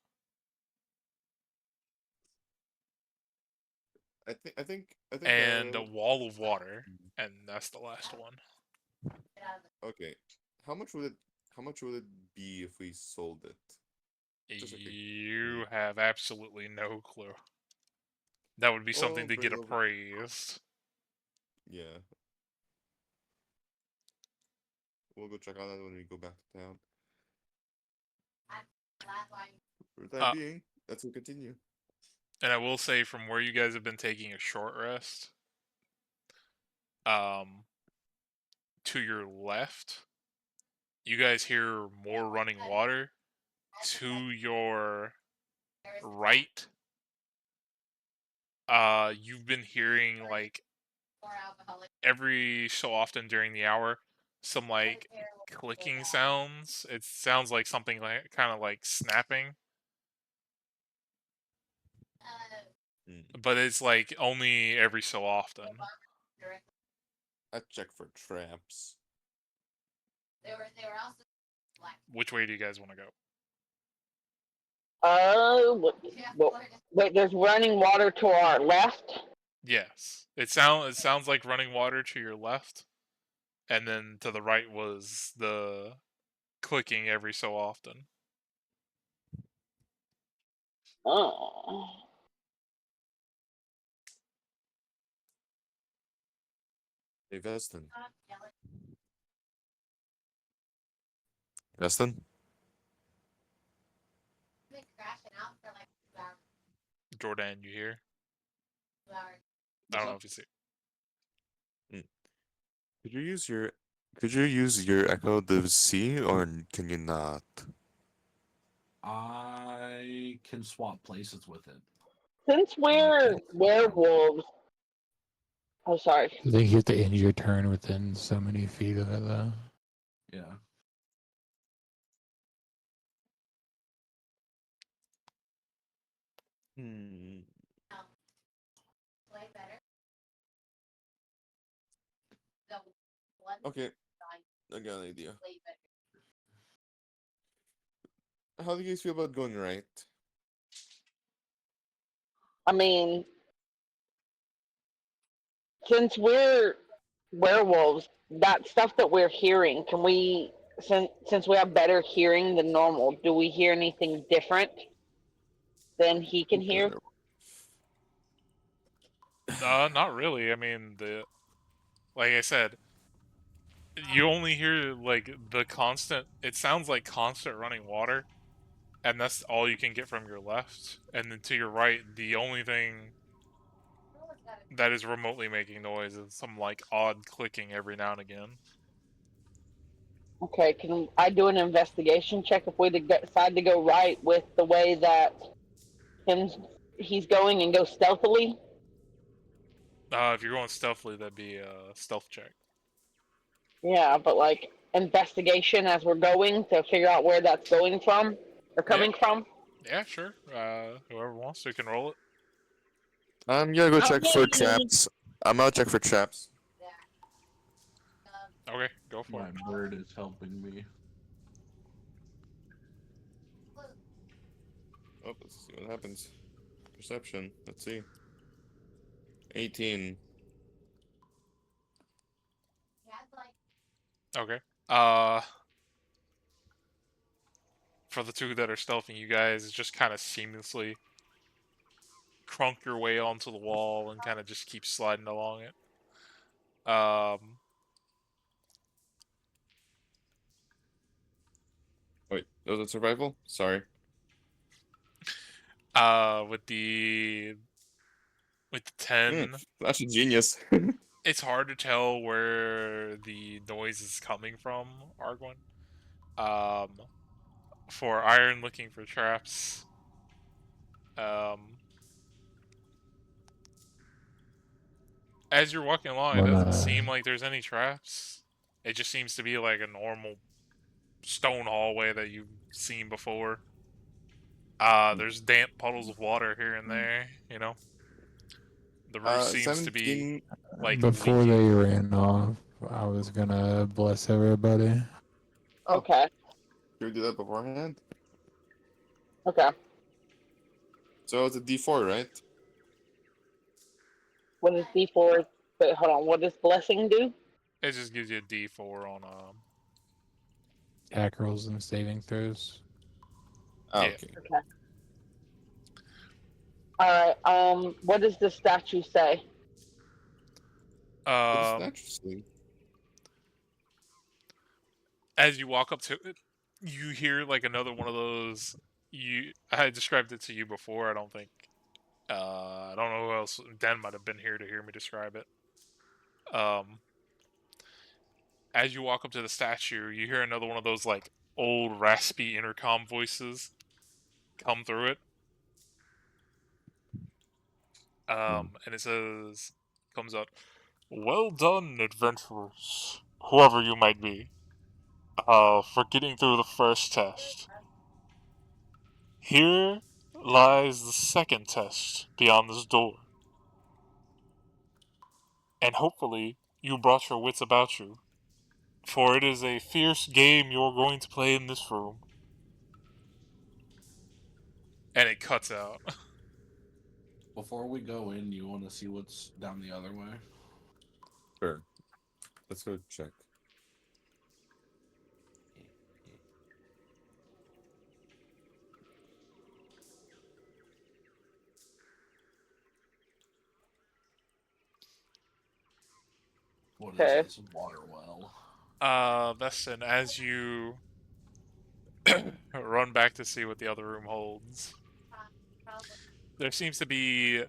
I think. And a wall of water, and that's the last one. Okay. How much would it? How much would it be if we sold it? Just like You have absolutely no clue. That would be something to bring get it over. appraised. Yeah. We'll go check on that when we go back to town. For the time Uh, being, let's continue. And I will say, from where you guys have been taking a short rest, to your left, you guys hear more running water. To your right, you've been hearing like every so often during the hour some like clicking sounds. It sounds like something like kind of like snapping, but it's like only every so often. I check for traps. Which way do you guys want to go? Wait, there's running water to our left. Yes, it sounds like running water to your left, and then to the right was the clicking every so often. Oh. Hey, Veston. Veston? Jordan, you hear? I don't know if you see. Could you use your Echo Div C or can you not? I can swap places with it. Since we're werewolves. Oh, sorry. I think you have to end your turn within so many feet of it, though. Yeah. Okay, I got an idea. How do you guys feel about going right? I mean, since we're werewolves, that stuff that we're hearing, can we, since we have better hearing than normal, do we hear anything different than he can hear? Not really. I mean, like I said, you only hear like the constant. It sounds like constant running water, and that's all you can get from your left. And then to your right, the only thing that is remotely making noise is some like odd clicking every now and again. Okay, can I do an investigation check if we decide to go right with the way that he's going and go stealthily? If you're going stealthily, that'd be a stealth check. Yeah, but like investigation as we're going to figure out where that's going from or coming from. Yeah, sure. Whoever wants to can roll it. I'm gonna go check for Okay. traps. I'm gonna check for traps. Okay, go for My it. bird is helping me. Oh, let's see what happens. Perception. Let's see. 18. Okay. For the two that are stealthing, you guys just kind of seamlessly crunk your way onto the wall and kind of just keep sliding along it. Wait, that was a survival? Sorry. With the 10, That's a genius. it's hard to tell where the noise is coming from, Arguin. For Iron looking for traps. As you're walking along, it doesn't seem like there's any traps. It just seems to be like a normal stone hallway that you've seen before. There's damp puddles of water here and there, you know. The roof seems to be... like Before leaking. they ran off, I was gonna bless everybody. Okay. Can we do that beforehand? Okay. So it's a D4, right? What is D4? Wait, hold on. What does blessing do? It just gives you a D4 on Attack rolls and saving throws. Ah, yeah. okay. Okay. All right. What does the statue say? What does Um, that say? as you walk up to it, you hear like another one of those. I described it to you before. I don't think. I don't know who else. Dan might have been here to hear me describe it. Um, as you walk up to the statue, you hear another one of those like old raspy intercom voices come through it. And it says, comes out, "Well done, adventurers, whoever you might be, for getting through the first test. Here lies the second test beyond this door. And hopefully you brought your wits about you, for it is a fierce game you're going to play in this room." And it cuts out. Before we go in, you want to see what's down the other way? Sure. Let's go check. What is Okay. this water well? Veston, as you run back to see what the other room holds, there seems to be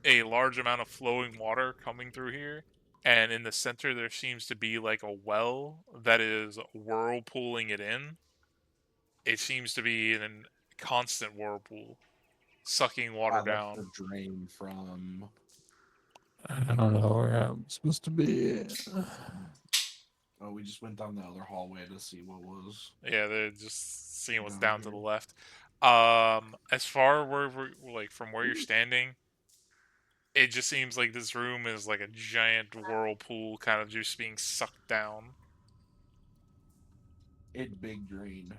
a large amount of flowing water coming through here, and in the center there seems to be like a well that is whirlpooling it in. It seems to be in a constant whirlpool, sucking water That's the down. drain from. I don't know where I'm supposed to be. Oh, we just went down the other hallway to see what was. Yeah, they're just seeing what's Down down to the here. left. As far like from where you're standing, it just seems like this room is like a giant whirlpool, kind of just being sucked down. It big drain.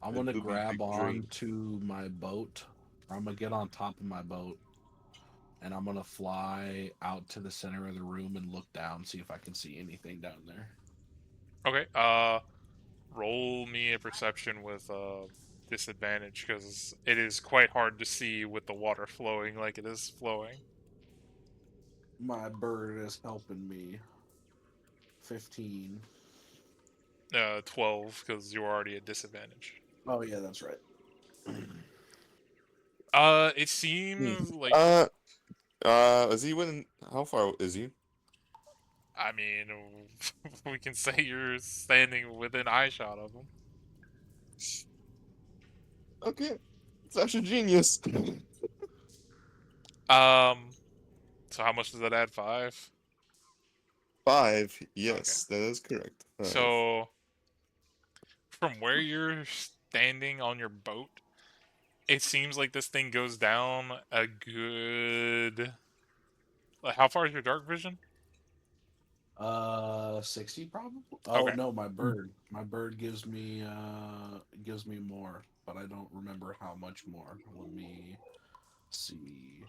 I'm It gonna do be grab big on drain. to my boat. I'm gonna get on top of my boat, and I'm gonna fly out to the center of the room and look down, see if I can see anything down there. Okay, roll me a perception with disadvantage, because it is quite hard to see with the water flowing like it is flowing. My bird is helping me. 15. 12, because you're already at disadvantage. Oh yeah, that's right. It seems like, Is he within? How far is he? I mean, we can say you're standing within eyeshot of him. Okay, it's actually genius. So how much does that add? 5? 5. Yes, that is correct. 5. So, from where you're standing on your boat, it seems like this thing goes down a good. Like, how far is your dark vision? 60 probably. Oh Okay. no, my bird. My bird gives me more, but I don't remember how much more. Let me see.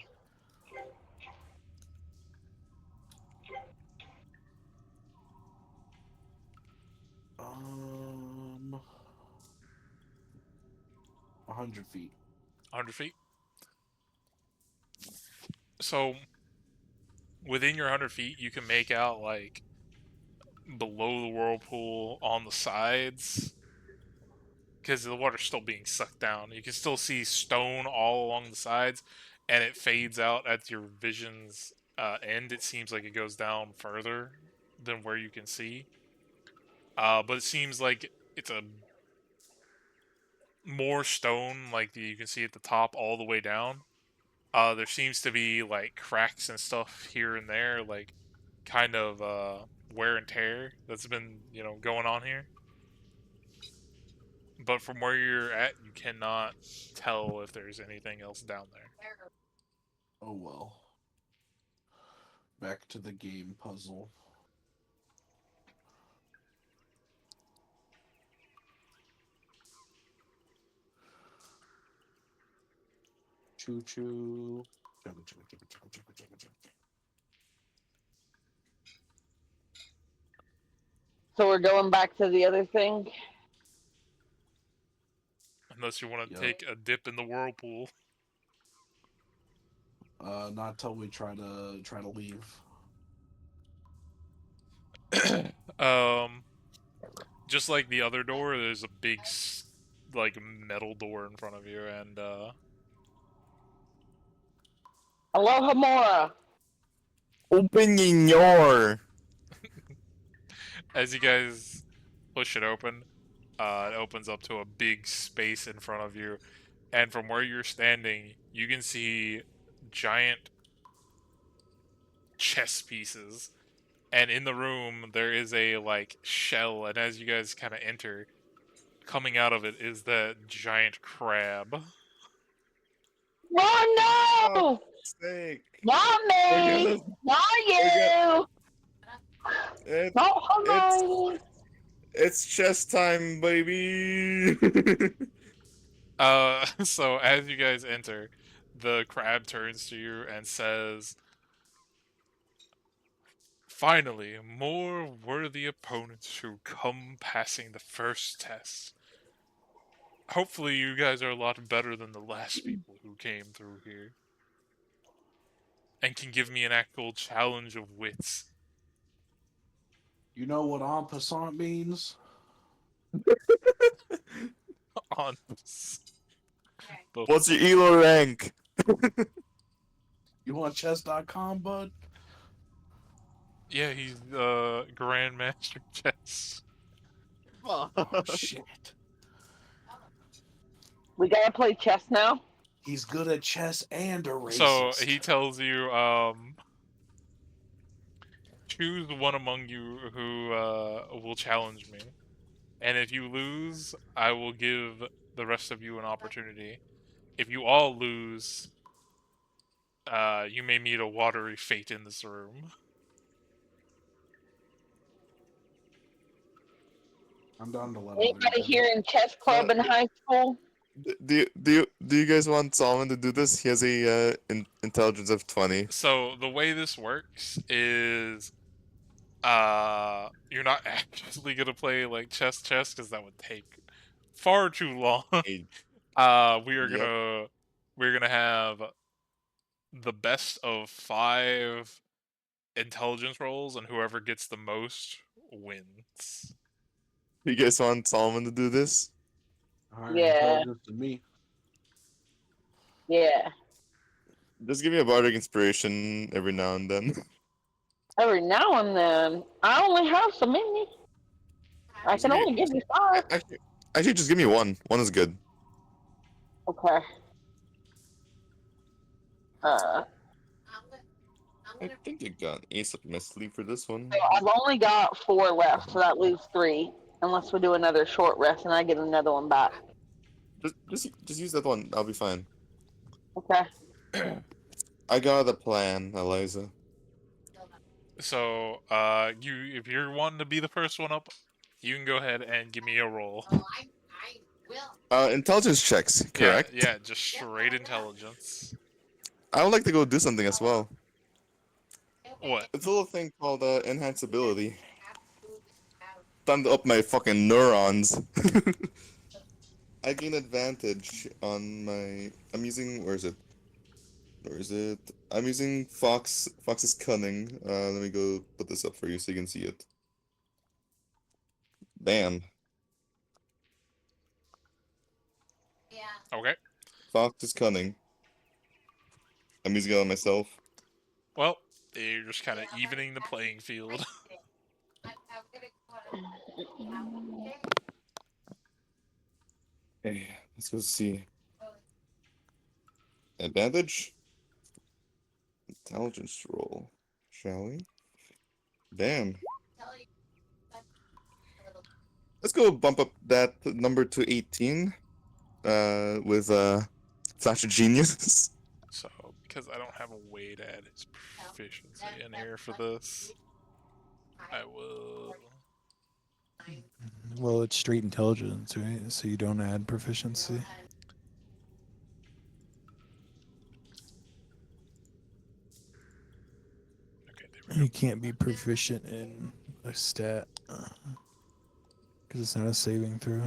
100 feet. 100 feet. So, within your 100 feet, you can make out, like, below the whirlpool on the sides, because the water's still being sucked down. You can still see stone all along the sides, and it fades out at your vision's end. It seems like it goes down further than where you can see. But it seems like it's a more stone, like you can see at the top all the way down. There seems to be like cracks and stuff here and there, like kind of wear and tear that's been going on here. But from where you're at, you cannot tell if there's anything else down there. Oh well. Back to the game puzzle. Choo choo. Chugga, chugga, chugga, chugga, chugga, chugga, chugga. So we're going back to the other thing. Unless you want to Yep. take a dip in the whirlpool. Not till we try to leave. Just like the other door, there's a big, like, metal door in front of you, and Aloha Mora. Opening your. as you guys push it open, it opens up to a big space in front of you, and from where you're standing, you can see giant chess pieces. And in the room, there is a, like, shell, and as you guys kind of enter, coming out of it is that giant crab. Oh no! Sake. Not me! We're Not gonna- you! It, Not it's Hermione! it's chess time, baby. So as you guys enter, the crab turns to you and says, "Finally, more worthy opponents who come passing the first test. Hopefully you guys are a lot better than the last people who came through here. And can give me an actual challenge of wits." You know what en passant means? On What's your elo rank? You want chess.com, bud? Yeah, he's Grandmaster Chess. Oh shit. We gotta play chess now? He's good at chess and a racist. So he tells you, choose one among you who will challenge me. And if you lose, I will give the rest of you an opportunity. If you all lose, you may meet a watery fate in this room. I'm down to let Anybody here in chess club in high school? Do you guys want Solomon to do this? He has a intelligence of 20. So the way this works is, you're not actually gonna play like chess because that would take far too long. Hey, We're gonna have the best of 5 intelligence rolls, and whoever gets the most wins. you guys want Solomon to do this? Higher Yeah. intelligence than me. Yeah. Just give me a bardic inspiration every now and then. Every now and then. I only have so many. I Just can give me- only give you 5. Actually, just give me one. One is good. Okay. I think I got an ace up my sleeve for this one. So I've only got 4 left, so that leaves 3. Unless we do another short rest and I get another one back. Just use that one. I'll be fine. Okay. I got a plan, Eliza. So, if you're wanting to be the first one up, you can go ahead and give me a roll. Intelligence checks, correct? Yeah, just straight intelligence. I would like to go do something as well. What? It's a little thing called enhance ability. Time to up my fucking neurons. I gain advantage on my. I'm using. Where is it? Where is it? I'm using Fox's cunning. Let me go put this up for you so you can see it. Bam. Okay. Fox's cunning. I'm using it on myself. Well, you're just kind of evening the playing field. Okay, let's go see. Advantage? Intelligence roll. Shall we? Damn. Let's go bump up that number to 18. With Flash of Genius. So, because I don't have a way to add his proficiency in here for this, I will. Well, it's straight intelligence, right? So you don't add proficiency. Okay, there we go. You can't be proficient in a stat because it's not a saving throw.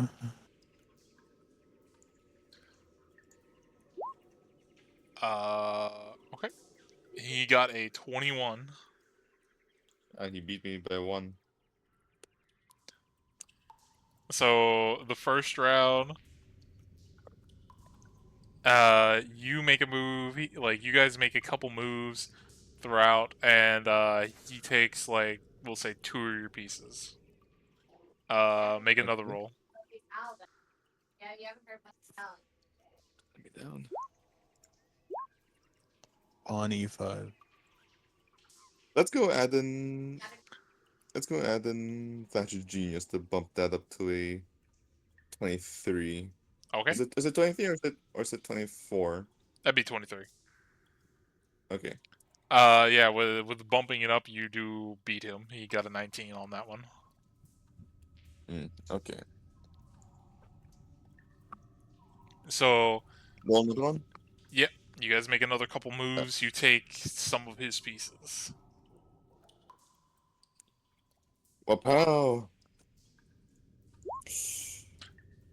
Okay. He got a 21. He beat me by 1. So the first round, you make a move. You guys make a couple moves throughout, and he takes like we'll say 2 of your pieces. Make another Okay. roll. Put me down. On E5. Let's go add in. Let's go add in Flash of Genius to bump that up to a 23. Okay, Is it 23 or is it 24? that'd be 23. Okay. Yeah, with bumping it up, you do beat him. He got a 19 on that one. Okay. So, Roll another one. yep, you guys make another couple moves. You take some of his pieces. Wow.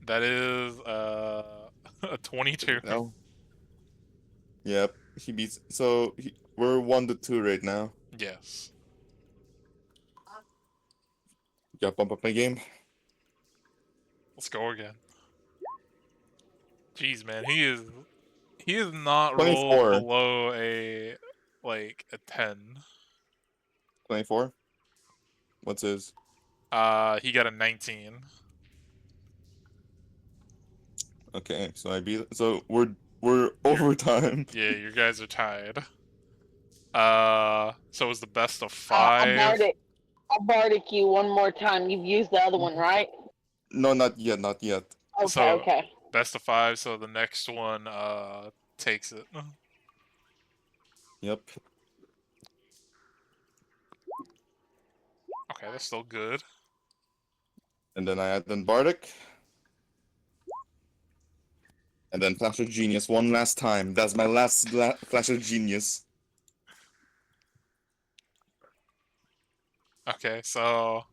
That is a 22. No. Yep. He beats. So we're 1-2 right now. Yes. Gotta bump up my game. Let's go again. Jeez, man, he is not 24. rolled below a 10. 24. What's his? He got a 19. Okay, so I beat. So we're overtime. Yeah, you guys are tied. So it was the best of I 5. bardic. I bardic you one more time. You've used the other one, right? No, not yet. Not yet. Okay, So- okay. Best of 5. So the next one takes it. Yep. Okay, that's still good. And then I add in Bardic. And then Flash of Genius one last time. That's my last Flash of Genius. Okay, so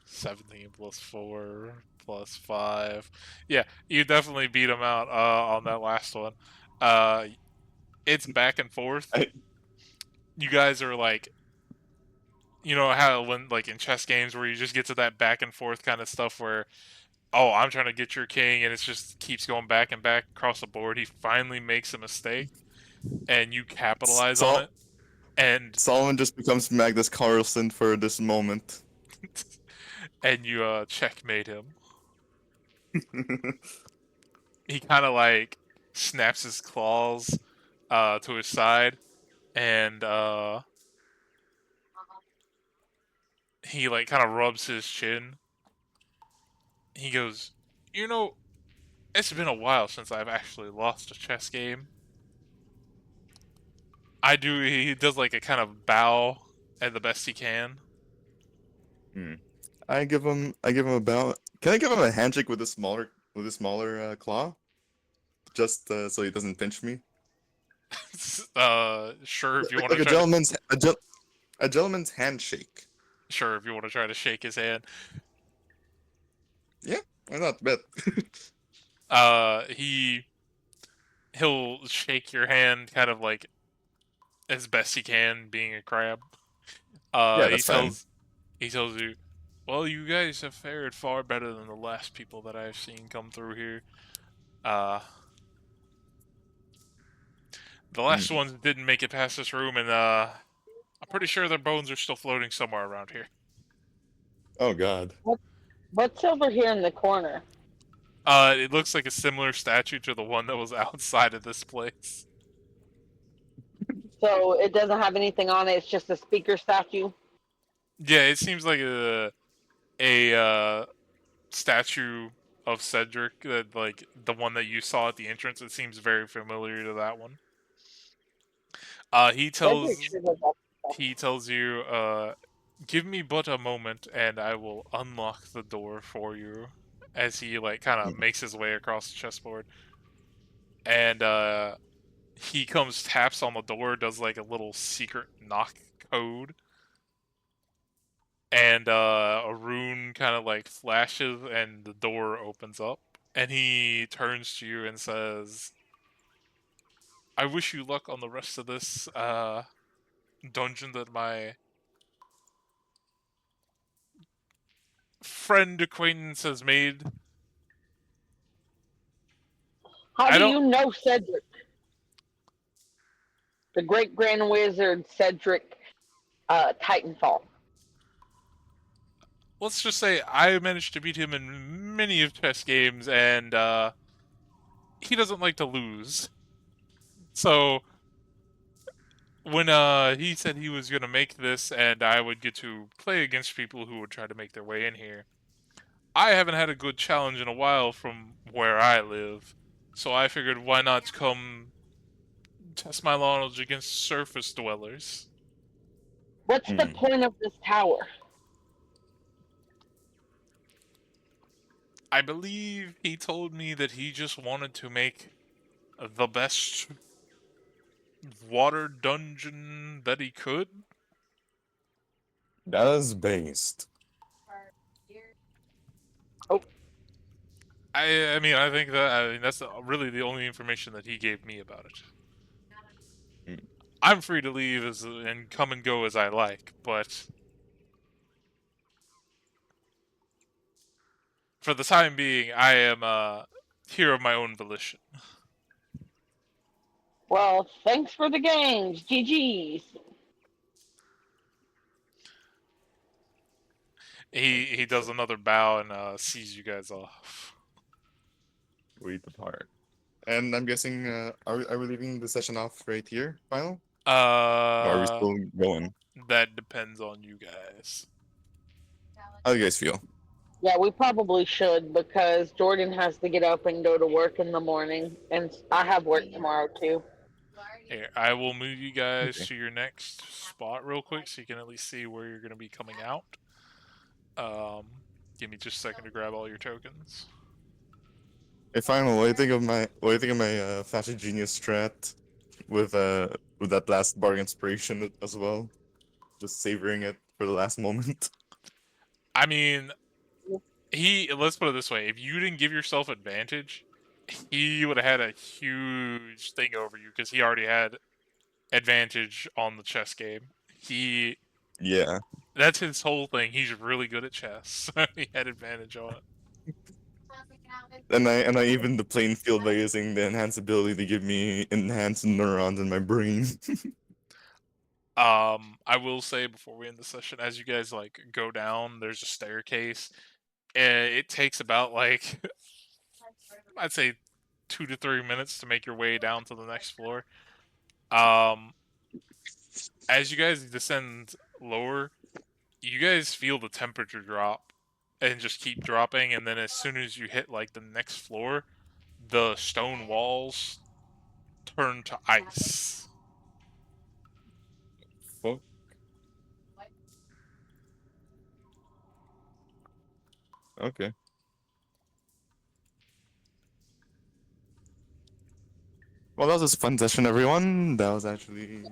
17 plus 4 plus 5. Yeah, you definitely beat him out on that last one. It's back and forth. You guys are like, you know how when like in chess games where you just get to that back and forth kind of stuff where, oh, I'm trying to get your king and it just keeps going back and back across the board. He finally makes a mistake and you capitalize on it. And Solomon just becomes Magnus Carlsen for this moment. and you checkmate him. He kind of like snaps his claws to his side and he like kind of rubs his chin. He goes, "You know, it's been a while since I've actually lost a chess game." He does like a kind of bow at the best he can. I give him a bow. Can I give him a handshake with a smaller claw? Just so he doesn't pinch me. Sure, if you want Like to a try a gentleman's handshake. sure, if you want to try to shake his hand. Yeah, why not? Bet. He'll shake your hand kind of like as best he can, being a crab. Yeah, that's fine. He tells you, well, you guys have fared far better than the last people that I've seen come through here. The last ones didn't make it past this room, and I'm pretty sure their bones are still floating somewhere around here. Oh God. What's over here in the corner? It looks like a similar statue to the one that was outside of this place. So it doesn't have anything on it. It's just a speaker statue. Yeah, it seems like a statue of Cedric, like the one that you saw at the entrance. It seems very familiar to that one. He Cedric tells sure does all that stuff. he tells you, give me but a moment and I will unlock the door for you. As he like kind of makes his way across the chessboard, and he comes, taps on the door, does like a little secret knock code, and a rune kind of like flashes, and the door opens up, and he turns to you and says, "I wish you luck on the rest of this dungeon that my friend acquaintance has made." How I do don't. you know Cedric? The great grand wizard Cedric Titanfall. Let's just say I managed to beat him in many of chess games, and he doesn't like to lose. So when he said he was gonna make this, and I would get to play against people who would try to make their way in here, I haven't had a good challenge in a while from where I live. So I figured, why not come test my knowledge against surface dwellers? What's the point of this tower? I believe he told me that he just wanted to make the best water dungeon that he could. That is based. Oh, I mean, I think that, I mean, that's really the only information that he gave me about it. Hmm. I'm free to leave and come and go as I like, but for the time being, I am here of my own volition. well, thanks for the games. GG's. He does another bow and sees you guys off. We depart. And I'm guessing, are we leaving the session off right here, final? Or are we still going? That depends on you guys. How do you guys feel? Yeah, we probably should because Jordan has to get up and go to work in the morning, and I have work tomorrow too. Here, I will move you guys Okay. to your next spot real quick so you can at least see where you're going to be coming out. Give me just a second to grab all your tokens. Hey, final. What do you think of my fashion genius strat with that last bar inspiration as well? Just savoring it for the last moment. I mean, let's put it this way: if you didn't give yourself advantage, he would have had a huge thing over you because he already had advantage on the chess game. Yeah. That's his whole thing. He's really good at chess. He had advantage on it. And I even the playing field by using the enhanced ability to give me enhanced neurons in my brain. I will say before we end the session, as you guys like go down, there's a staircase. It takes about like I'd say 2 to 3 minutes to make your way down to the next floor. Um, as you guys descend lower, you guys feel the temperature drop and just keep dropping, and then as soon as you hit like the next floor, the stone walls turn to ice. Fuck. Okay. Well, that was a fun session, everyone. That was actually.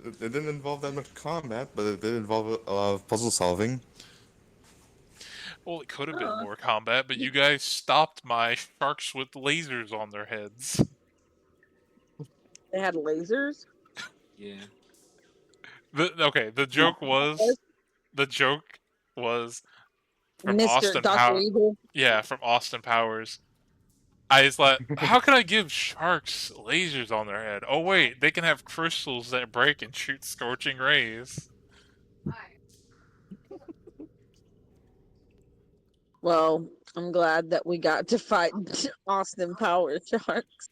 It didn't involve that much combat, but it did involve a lot of puzzle solving. Well, it could have been more combat, but you guys stopped my sharks with lasers on their heads. They had lasers. Yeah. The joke was from Mr. Austin Dr. Power. Evil. Yeah, from Austin Powers. I was like, how can I give sharks lasers on their head? Oh wait, they can have crystals that break and shoot scorching rays. Well, I'm glad that we got to fight Austin Power Sharks.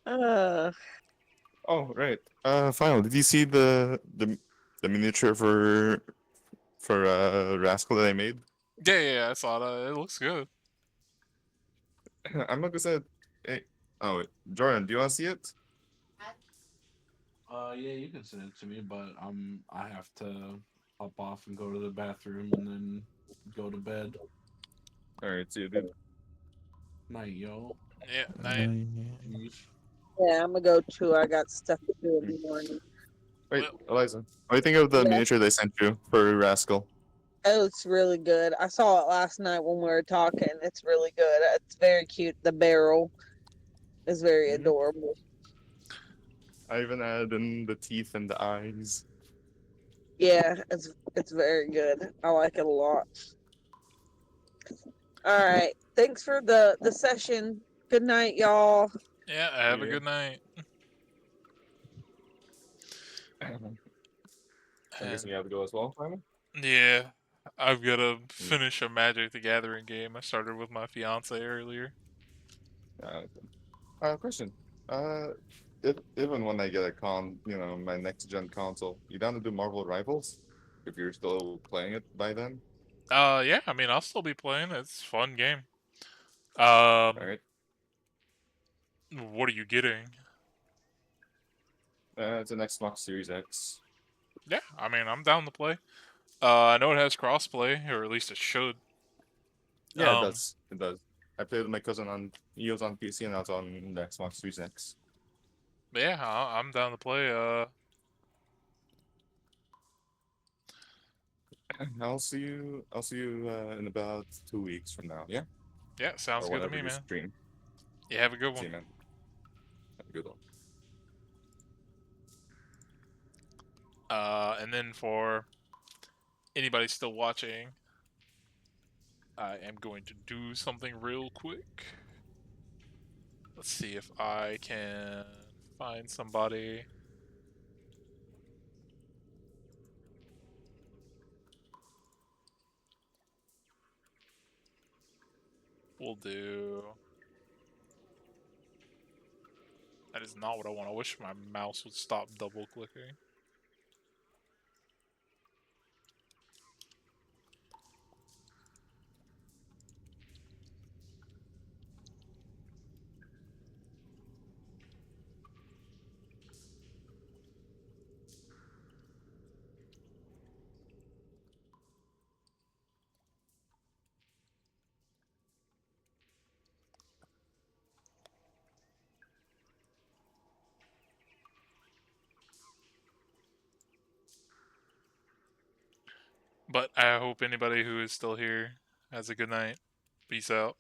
Uh, Oh, right. Final. Did you see the miniature for Rascal that I made? Yeah, I saw that. It looks good. I'm not gonna say it Oh, wait. Jordan, do you want to see it? Yeah, you can send it to me, but I have to hop off and go to the bathroom and then go to bed. All right, see you, dude. Night, yo. Yeah, night. Yeesh. Yeah, I'm gonna go too. I got stuff to do in the morning. Wait, Well, Eliza. What do you think of the Yeah, miniature they sent you for Rascal? oh, it's really good. I saw it last night when we were talking. It's really good. It's very cute. The barrel is very Mm-hmm. adorable. I even added in the teeth and the eyes. Yeah, it's very good. I like it a lot. All right. Thanks for the session. Good night, y'all. yeah, have a Yeah. good night. I'm And guessing you have to go as well, Simon? yeah, I've got to Mm. finish a Magic the Gathering game I started with my fiance earlier. Question. Uh, if even when I get a my next gen console, you down to do Marvel Rivals? If you're still playing it by then? Yeah, I mean, I'll still be playing. It's a fun game. All right. What are you getting? It's an Xbox Series X. Yeah, I mean, I'm down to play. I know it has crossplay, or at least it should. Yeah, it Um, does. It does. I played with my cousin on. He was on PC and I was on the Xbox Series X. but yeah, I'm down to play. I'll see you. I'll see you in about 2 weeks from now. Yeah, Yeah, sounds or good to whenever me, you man. stream. You have a good See one. you, man. Have a good one. And then for anybody still watching, I am going to do something real quick. Let's see if I can find somebody. We'll do. That is not what I want. I wish my mouse would stop double clicking. But I hope anybody who is still here has a good night. Peace out.